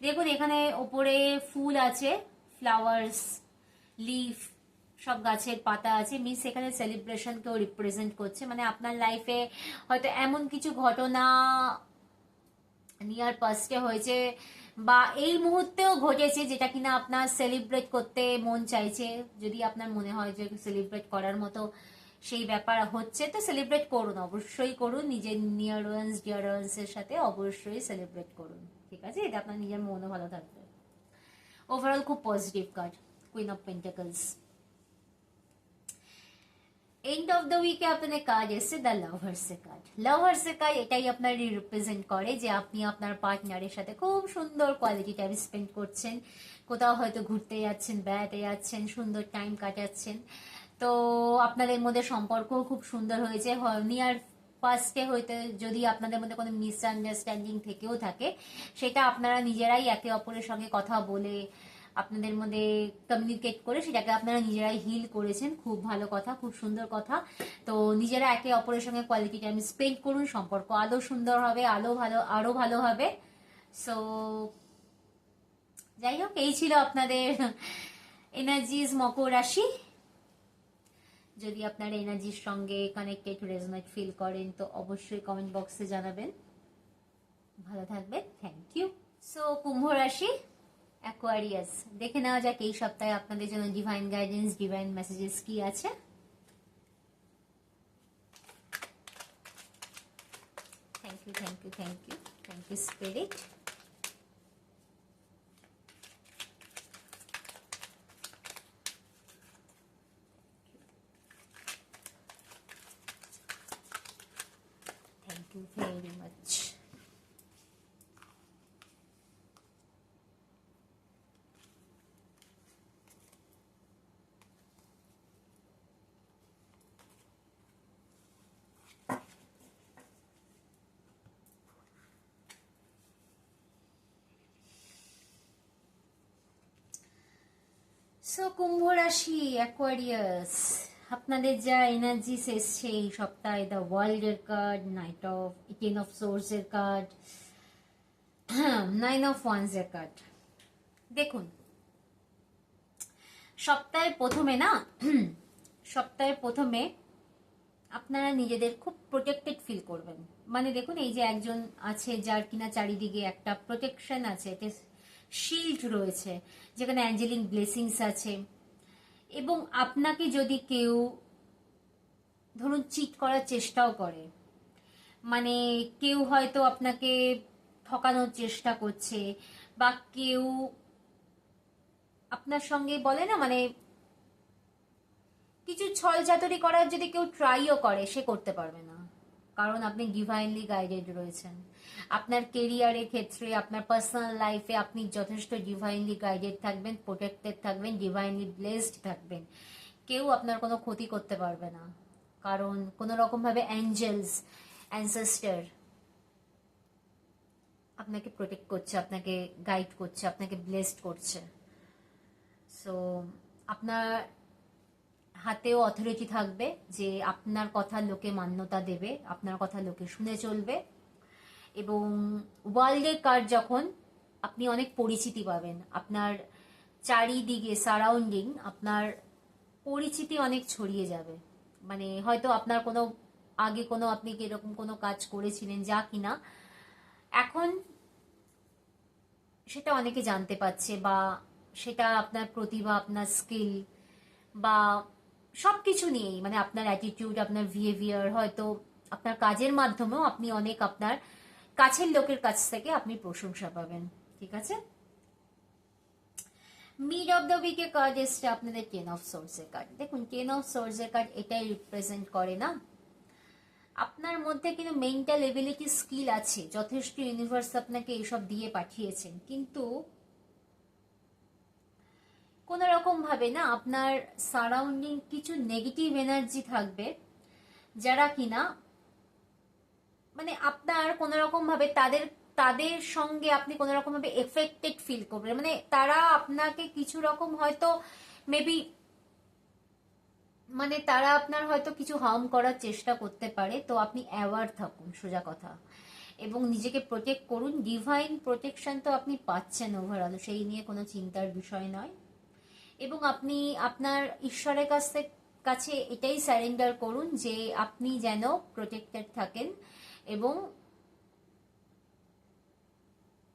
দেখুন, এখানে ওপরে ফুল আছে, ফ্লাওয়ার্স, লিফ, সব গাছের পাতা আছে, মিনস এখানে সেলিব্রেশনকেও রিপ্রেজেন্ট করছে। মানে আপনার লাইফে হয়তো এমন কিছু ঘটনা নিয়ার পাস্টে হয়েছে বা এই মুহূর্তেও ঘটেছে, যেটা কিনা আপনার সেলিব্রেট করতে মন চাইছে। যদি আপনার মনে হয় যে সেলিব্রেট করার মতো সেই ব্যাপার হচ্ছে, তো সেলিব্রেট করুন, অবশ্যই করুন, নিজের নিয়ার ওয়ান্স, ডিয়ার ওয়ান্স এর সাথে অবশ্যই সেলিব্রেট করুন, ঠিক আছে? এটা আপনার নিজের মনও ভালো থাকবে। ওভারঅল খুব positive card, queen of pentacles. And of the উইকে আপনাদের কাজ এসছে দ্য লাভার্স এর কার্ড। লাভার্স এর কার্ড এটাই আপনার রিপ্রেজেন্ট করে যে আপনি আপনার পার্টনারের সাথে খুব সুন্দর কোয়ালিটি টাইম স্পেন্ড করছেন, কোথাও হয়তো ঘুরতে যাচ্ছেন, বেড়াতে যাচ্ছেন, সুন্দর টাইম কাটাচ্ছেন। তো আপনাদের মধ্যে সম্পর্কও খুব সুন্দর হয়েছে। নিয়ার ফার্স্টে হইতে যদি আপনাদের মধ্যে কোনো মিসআন্ডারস্ট্যান্ডিং থেকেও থাকে, সেটা আপনারা নিজেরাই একে অপরের সঙ্গে কথা বলে আপনাদের মধ্যে কমিউনিকেট করে সেটাকে আপনারা নিজেরাই হিল করেছেন। খুব ভালো কথা, খুব সুন্দর কথা। তো নিজেরা একে অপরের সঙ্গে কোয়ালিটি টাইম স্পেন্ড করুন, সম্পর্ক আরো সুন্দর হবে, আরো ভালো হবে। সো যাই হোক, এই ছিল আপনাদের এনার্জিজ মকর রাশি। যদি আপনারা এনার্জির সঙ্গে কানেক্টেড, রেজোনেট ফিল করেন তো অবশ্যই কমেন্ট বক্সে জানাবেন। ভালো থাকবেন, থ্যাংক ইউ। সো কুম্ভ রাশি, অ্যাকোয়ারিয়াস, দেখে নেওয়া যাক এই সপ্তাহে আপনাদের জন্য ডিভাইন গাইডেন্স, ডিভাইন মেসেজেস কি আছে। Thank you, thank you, thank you, thank you spirit. Thank you very much. So কুম্ভ রাশি, অ্যাকোয়ারিয়াস, আপনাদের যা এনার্জি এসছে এই সপ্তাহে, দ্য ওয়ার্ল্ড এর card, knight of, 10 of swords এর কার্ড, 9 অফ ওয়ান্স এর কার্ড। দেখুন, সপ্তাহের প্রথমে আপনারা নিজেদের খুব প্রোটেক্টেড ফিল করবেন। মানে দেখুন, এই যে একজন আছে যার কিনা চারিদিকে একটা প্রোটেকশন আছে, শিল্ড রয়েছে, যেখানে অ্যাঞ্জেলিক ব্লেসিংস আছে। এবং আপনাকে যদি কেউ ধরুন চিট করার চেষ্টাও করে, মানে কেউ হয়তো আপনাকে ঠকানোর চেষ্টা করছে, বা কেউ আপনার সঙ্গে বলে না, মানে কিছু ছলচাতুরি করার যদি কেউ ট্রাইও করে, সে করতে পারবে না, কারণ আপনি ডিভাইনলি গাইডেড রয়েছেন। আপনার কেরিয়ারের ক্ষেত্রে, আপনার পার্সোনাল লাইফে আপনি যথেষ্ট ডিভাইনলি গাইডেড থাকবেন, প্রোটেক্টেড থাকবেন, ডিভাইনলি ব্লেসড থাকবেন। কেউ আপনার কোনো ক্ষতি করতে পারবে না, কারণ কোনো রকমভাবে অ্যাঞ্জেলস, অ্যানসেস্টার আপনাকে প্রোটেক্ট করছে, আপনাকে গাইড করছে, আপনাকে ব্লেসড করছে। সো আপনার হাতেও অথরিটি থাকবে যে আপনার কথা লোকে মান্যতা দেবে, আপনার কথা লোকে শুনে চলবে। এবং ওয়ার্ল্ডের কার্ড যখন, আপনি অনেক পরিচিতি পাবেন, আপনার চারিদিকে সারাউন্ডিং আপনার পরিচিতি অনেক ছড়িয়ে যাবে। মানে হয়তো আপনার কোনো আগে কোনো আপনি এরকম কোনো কাজ করেছিলেন যা কিনা এখন সেটা অনেকে জানতে পারছে, বা সেটা আপনার প্রতিভা, আপনার স্কিল, বা সবকিছু নিয়েই, মানে আপনার অ্যাটিটিউড, আপনার বিহেভিয়ার, হয়তো আপনার কাজের মাধ্যমেও আপনি অনেক আপনার কাছের লোকের কাছ থেকে আপনি প্রশংসা পাবেন। ঠিক আছে, মিড অফ দ্য উইকের কার্ড এসছে আপনাদের 10 অফ সোর্সের কার্ড। দেখুন, 10 অফ সোর্সের কার্ড এটাই রিপ্রেজেন্ট করে না, আপনার মধ্যে কিন্তু মেন্টাল এবিলিটি, স্কিল আছে যথেষ্ট, ইউনিভার্স আপনাকে এইসব দিয়ে পাঠিয়েছেন, কিন্তু কোন রকম ভাবে না আপনার সারাউন্ডিং কিছু নেগেটিভ এনার্জি থাকবে, যারা কিনা মানে আপনার কোন রকম ভাবে তাদের তাদের সঙ্গে আপনি কোন রকম ভাবে এফেক্টেড ফিল করবেন। মানে তারা আপনাকে কিছু রকম হয়তো মেবি, মানে তারা আপনার হয়তো কিছু হার্ম করার চেষ্টা করতে পারে। তো আপনি অ্যাওয়ার থাকুন, সোজা কথা, এবং নিজেকে প্রোটেক্ট করুন। ডিভাইন প্রোটেকশন তো আপনি পাচ্ছেন ওভারঅল, সেই নিয়ে কোনো চিন্তার বিষয় নয়। এবং আপনি আপনার ঈশ্বরের কাছে এটাই সারেন্ডার করুন যে আপনি যেন প্রোটেক্টেড থাকেন, এবং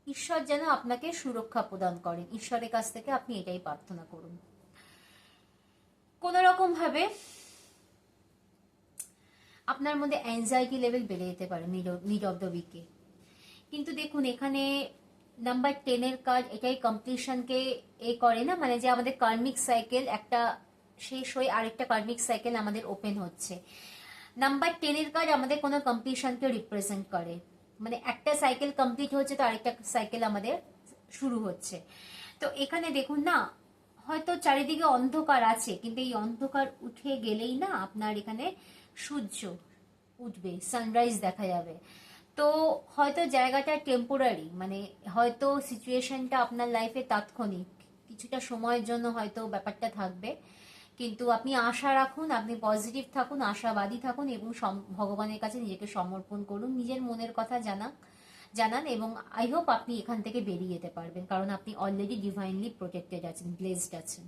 ঈশ্বর যেন আপনাকে সুরক্ষা প্রদান করেন। ঈশ্বরের কাছ থেকে আপনি এটাই প্রার্থনা করুন। কোন রকম ভাবে আপনার মধ্যে অ্যাংজাইটি লেভেল বেড়ে যেতে পারে মিড অফ দ্য উইকে। কিন্তু দেখুন, এখানে নাম্বার 10 এর কার্ড এটাই কমপ্লিশনকে করে না, মানে যে আমাদের কার্মিক সাইকেল একটা শেষ হয়ে আরেকটা কার্মিক সাইকেল আমাদের ওপেন হচ্ছে। নাম্বার 10 এর কার্ড আমাদের কোনো কমপ্লিশনকে রিপ্রেজেন্ট করে, মানে একটা সাইকেল কমপ্লিট হচ্ছে তো আরেকটা সাইকেল আমাদের শুরু হচ্ছে। তো এখানে দেখুন না, হয়তো চারিদিকে অন্ধকার আছে, কিন্তু এই অন্ধকার উঠে গেলেই না আপনার এখানে সূর্য উঠবে, সানরাইজ দেখা যাবে। তো হয়তো জায়গাটা টেম্পোরারি, মানে হয়তো সিচুয়েশনটা আপনার লাইফে তাৎক্ষণিক, কিছুটা সময়ের জন্য হয়তো ব্যাপারটা থাকবে, কিন্তু আপনি আশা রাখুন, আপনি পজিটিভ থাকুন, আশাবাদী থাকুন এবং ভগবানের কাছে নিজেকে সমর্পণ করুন, নিজের মনের কথা জানান এবং আই হোপ আপনি এখান থেকে বেরিয়ে যেতে পারবেন, কারণ আপনি অলরেডি ডিভাইনলি প্রোটেক্টেড আছেন, ব্লেসড আছেন।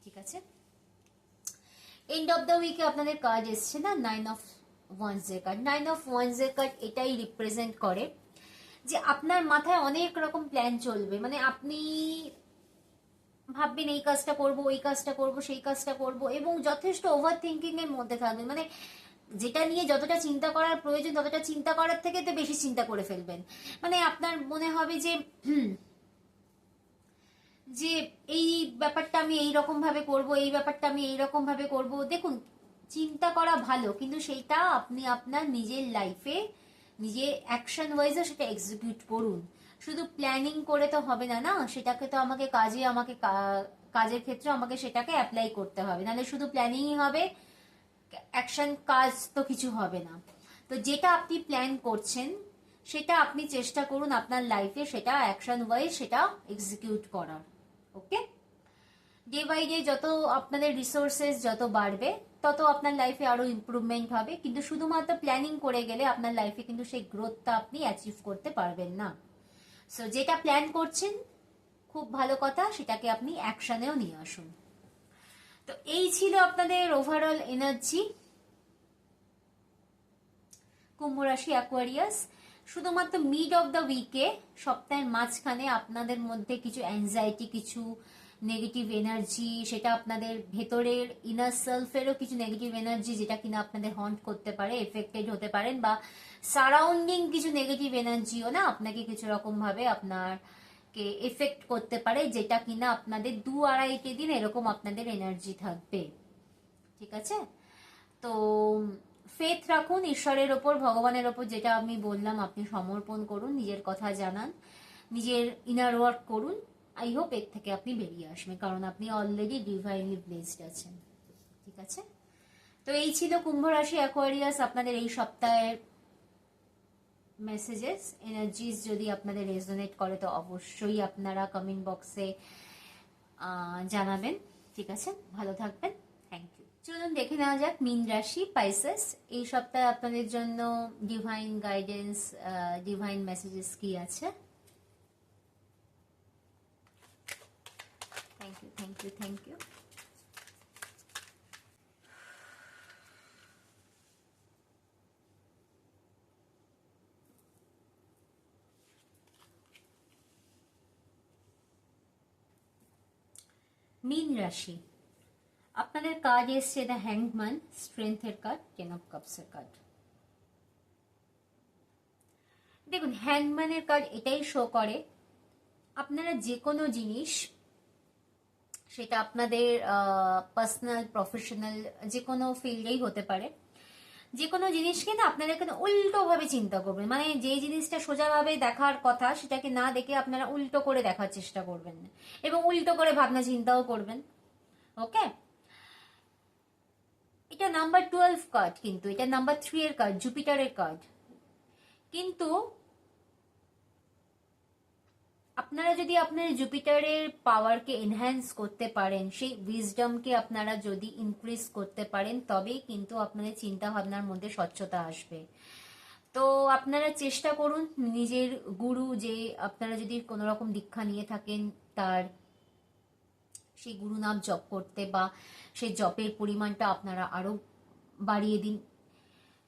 ঠিক আছে, এন্ড অফ দ্য উইকে আপনাদের কাজ এসছে না 9 অফ ওয়ান্স এর কার্ড। 9 অফ ওয়ান্স এর কার্ড এটাই রিপ্রেজেন্ট করে যে আপনার মাথায় অনেক রকম প্ল্যান চলবে, মানে আপনি ভাববেন এই কাজটা করব, ওই কাজটা করব, সেই কাজটা করব এবং যথেষ্ট ওভার থিঙ্কিং এর মধ্যে থাকবেন, মানে যেটা নিয়ে যতটা চিন্তা করার প্রয়োজন ততটা চিন্তা করার থেকে তো বেশি চিন্তা করে ফেলবেন। মানে আপনার মনে হবে যে যে এই ব্যাপারটা আমি এই রকম ভাবে করব, এই ব্যাপারটা আমি এই রকম ভাবে করব। দেখুন, চিন্তা করা ভালো, কিন্তু সেইটা আপনি আপনার নিজের লাইফে নিজে অ্যাকশন ওয়াইজে সেটা এক্সিকিউট করুন। শুধু প্ল্যানিং করে তো হবে না, না সেটাকে তো আমাকে কাজের ক্ষেত্রে আমাকে সেটাকে অ্যাপ্লাই করতে হবে, নাহলে শুধু প্ল্যানিংই হবে, অ্যাকশন কাজ তো কিছু হবে না। তো যেটা আপনি প্ল্যান করছেন সেটা আপনি চেষ্টা করুন আপনার লাইফে সেটা অ্যাকশন ওয়াইজ সেটা এক্সিকিউট করার। ওকে, ডে বাই ডে যত আপনাদের রিসোর্সেস যত বাড়বে তত আপনার লাইফে আরো ইমপ্রুভমেন্ট হবে, কিন্তু শুধুমাত্র প্ল্যানিং করে গেলে আপনার লাইফে কিন্তু সেই গ্রোথটা আপনি অ্যাচিভ করতে পারবেন না। সো যেটা প্ল্যান করছেন খুব ভালো কথা, সেটাকে আপনি অ্যাকশনেও নিয়ে আসুন। তো এই ছিল আপনাদের ওভারঅল এনার্জি কুম্ভ রাশি অ্যাকোয়ারিয়াস। শুধুমাত্র মিড অফ দ্য উইকে, সপ্তাহের মাঝখানে আপনাদের মধ্যে কিছু অ্যাংজাইটি, কিছু নেগেটিভ এনার্জি, সেটা আপনাদের ভেতরের ইনার সেলফেরও কিছু নেগেটিভ এনার্জি যেটা কিনা আপনাদের হন্ট করতে পারে, এফেক্টেড হতে পারেন, বা সারাউন্ডিং কিছু নেগেটিভ এনার্জিও না আপনাকে কিছু রকম ভাবে আপনাকে এফেক্ট করতে পারে, যেটা কিনা আপনাদের 2-2.5 দিন এরকম আপনাদের এনার্জি থাকবে। ঠিক আছে, তো ফেথ রাখুন ঈশ্বরের ওপর, ভগবানের ওপর, যেটা আমি বললাম আপনি সমর্পণ করুন, নিজের কথা জানান, নিজের ইনার ওয়ার্ক করুন। আই হোপ এর থেকে আপনি বেরিয়ে আসবেন, কারণ আপনি অলরেডি ডিভাইনলি ব্লেসড আছেন। ঠিক আছে, তো এই ছিল কুম্ভ রাশি অ্যাকোয়ারিয়াস আপনাদের এই সপ্তাহের মেসেজেস এনার্জিস। যদি আপনাদের রেজোনেট করে তো অবশ্যই আপনারা কমেন্ট বক্সে জানাবেন। ঠিক আছে, ভালো থাকবেন, থ্যাংক ইউ। চলুন দেখে নেওয়া যাক মীন রাশি পাইসেস, এই সপ্তাহে আপনাদের জন্য ডিভাইন গাইডেন্স, ডিভাইন মেসেজেস কি আছে। Thank you, thank you, thank you. মীন রাশি আপনাদের কার্ড এসছে দ্য হ্যাংম্যান, স্ট্রেংথের কার্ড, 10 অফ কাপসের কার্ড। দেখুন, হ্যাংম্যানের কার্ড এটাই শো করে আপনারা যে কোনো জিনিস, সেটা আপনাদের পার্সোনাল প্রফেশনাল যে কোনো ফিল্ডেই হতে পারে, যে কোনো জিনিসকে না আপনারা এখানে উল্টো ভাবে চিন্তা করবেন, মানে যে জিনিসটা সোজাভাবে দেখার কথা সেটাকে না দেখে আপনারা উল্টো করে দেখার চেষ্টা করবেন এবং উল্টো করে ভাবনা চিন্তাও করবেন। ওকে, এটা নাম্বার 12 কার্ড, কিন্তু এটা নাম্বার 3 এর কার্ড, জুপিটারের কার্ড। কিন্তু আপনারা যদি আপনার জুপিটারের পাওয়ারকে এনহ্যান্স করতে পারেন, সেই উইজডমকে আপনারা যদি ইনক্রিজ করতে পারেন, তবেই কিন্তু আপনাদের চিন্তা ভাবনার মধ্যে স্বচ্ছতা আসবে। তো আপনারা চেষ্টা করুন নিজের গুরু, যে আপনারা যদি কোনো রকম দীক্ষা নিয়ে থাকেন তার সেই গুরু নাম জপ করতে, বা সেই জপের পরিমাণটা আপনারা আরো বাড়িয়ে দিন,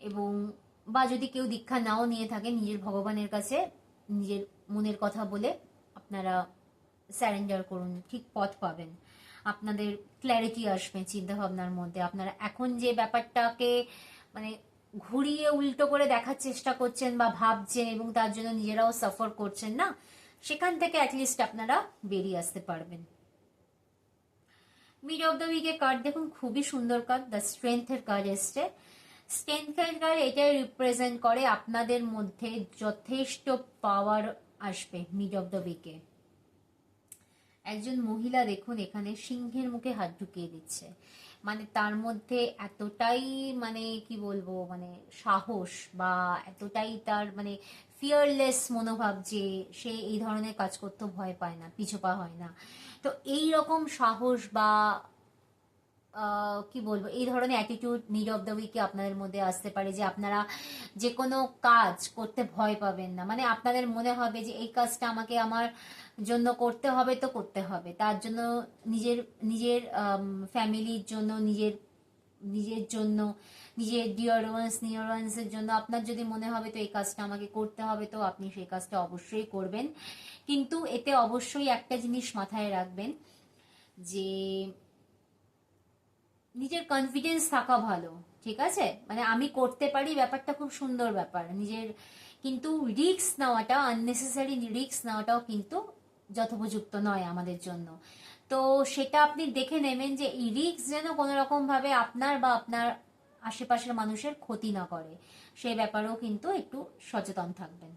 এবং বা যদি কেউ দীক্ষা নাও নিয়ে থাকেন, নিজের ভগবানের কাছে নিজের মনের কথা বলে আপনারা স্যারেন্ডার করুন, ঠিক পথ পাবেন, আপনাদের ক্ল্যারিটি আসবে চিন্তা ভাবনার মধ্যে। আপনারা এখন যে ব্যাপারটাকে মানে ঘুরিয়ে উল্টো করে দেখার চেষ্টা করছেন বা ভাবছেন এবং তার জন্য নিজেরাও সাফার করছেন না, সেখান থেকে অ্যাটলিস্ট আপনারা বেরিয়ে আসতে পারবেন। মিড অফ দ্য উইকের কার্ড দেখুন, খুবই সুন্দর কার্ড, দ্য স্ট্রেংথের কার্ড এসছে। স্ট্রেংথের কার্ড এটাই রিপ্রেজেন্ট করে আপনাদের মধ্যে যথেষ্ট পাওয়ার আসবে মিড অফ দ্য উইকে। একজন মহিলা দেখুন এখানে সিংহের মুখে হাত ঢুকিয়ে দিচ্ছে, মানে তার মধ্যে এতটাই মানে কি বলবো মানে সাহস বা এতটাই তার মানে ফিয়ারলেস মনোভাব যে সে এই ধরনের কাজ করতে ভয় পায় না, পিছপা হয় না। তো এই রকম সাহস বা কি বলবো এই ধরনের অ্যাটিটিউড মিড অফ দ্য উইকে আপনাদের মধ্যে আসতে পারে, যে আপনারা যে কোনো কাজ করতে ভয় পাবেন না। মানে আপনাদের মনে হবে যে এই কাজটা আমাকে আমার জন্য করতে হবে, তো করতে হবে। তার জন্য নিজের নিজের ফ্যামিলির জন্য, নিজের নিজের জন্য, নিজের ডিয়ার ওয়ান্স নিয়ার ওয়ান্সের জন্য আপনার যদি মনে হবে তো এই কাজটা আমাকে করতে হবে, তো আপনি সেই কাজটা অবশ্যই করবেন। কিন্তু এতে অবশ্যই একটা জিনিস মাথায় রাখবেন যে নিজের কনফিডেন্স থাকা ভালো, ঠিক আছে? মানে আমি করতে পারি, ব্যাপারটা খুব সুন্দর ব্যাপার নিজের, কিন্তু রিস্ক নেওয়াটা, আননেসেসারি রিস্ক নেওয়াটাও কিন্তু যথোপযুক্ত নয় আমাদের জন্য। তো সেটা আপনি দেখে নেবেন যে এই রিস্ক যেন কোনো রকম ভাবে আপনার বা আপনার আশেপাশের মানুষের ক্ষতি না করে, সেই ব্যাপারেও কিন্তু একটু সচেতন থাকবেন।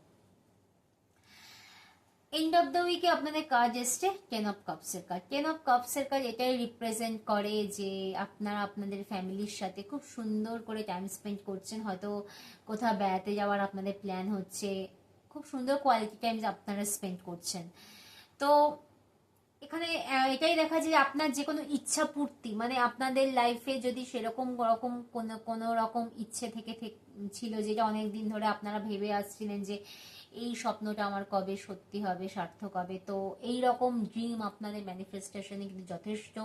এন্ড অফ দ্য উইকে আপনাদের কাজ এসছে টেন অফ কাপসের কাজ। টেন অফ কাপসের কাজ এটাই রিপ্রেজেন্ট করে যে আপনারা আপনাদের ফ্যামিলির সাথে খুব সুন্দর করে টাইম স্পেন্ড করছেন, হয়তো কোথাও বেড়াতে যাওয়ার আপনাদের প্ল্যান হচ্ছে, খুব সুন্দর কোয়ালিটি টাইম আপনারা স্পেন্ড করছেন। তো এখানে এটাই দেখা যায় যে আপনার যে কোনো ইচ্ছা পূর্তি, মানে আপনাদের লাইফে যদি সেরকম রকম কোনো রকম ইচ্ছে থেকে ছিল, যেটা অনেক দিন ধরে আপনারা ভেবে আসছিলেন যে এই স্বপ্নটা আমার কবে সত্যি হবে, সার্থক হবে, তো এই রকম ড্রিম আপনাদের ম্যানিফেস্টেশনে কিন্তু যথেষ্ট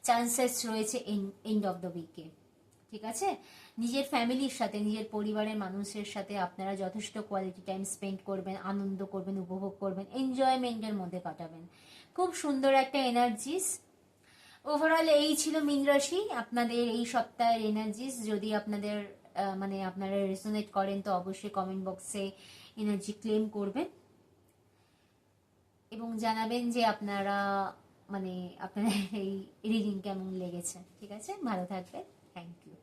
চান্সেস রয়েছে এন্ড অফ দ্য উইকে, ঠিক আছে? নিজের ফ্যামিলির সাথে, নিজের পরিবারের মানুষের সাথে আপনারা যথেষ্ট কোয়ালিটি টাইম স্পেন্ড করবেন, আনন্দ করবেন, উপভোগ করবেন, এনজয়মেন্টের মধ্যে কাটাবেন। খুব সুন্দর একটা এনার্জিস। ওভারঅল এই ছিল মীন রাশি আপনাদের এই সপ্তাহের এনার্জিস। যদি আপনাদের মানে আপনারা রেজোনেট করেন তো অবশ্যই কমেন্ট বক্সে এনার্জি ক্লেম করবেন এবং জানাবেন যে আপনারা মানে আপনার এই রিডিং কেমন লেগেছে, ঠিক আছে? ভালো থাকবেন, থ্যাংক ইউ।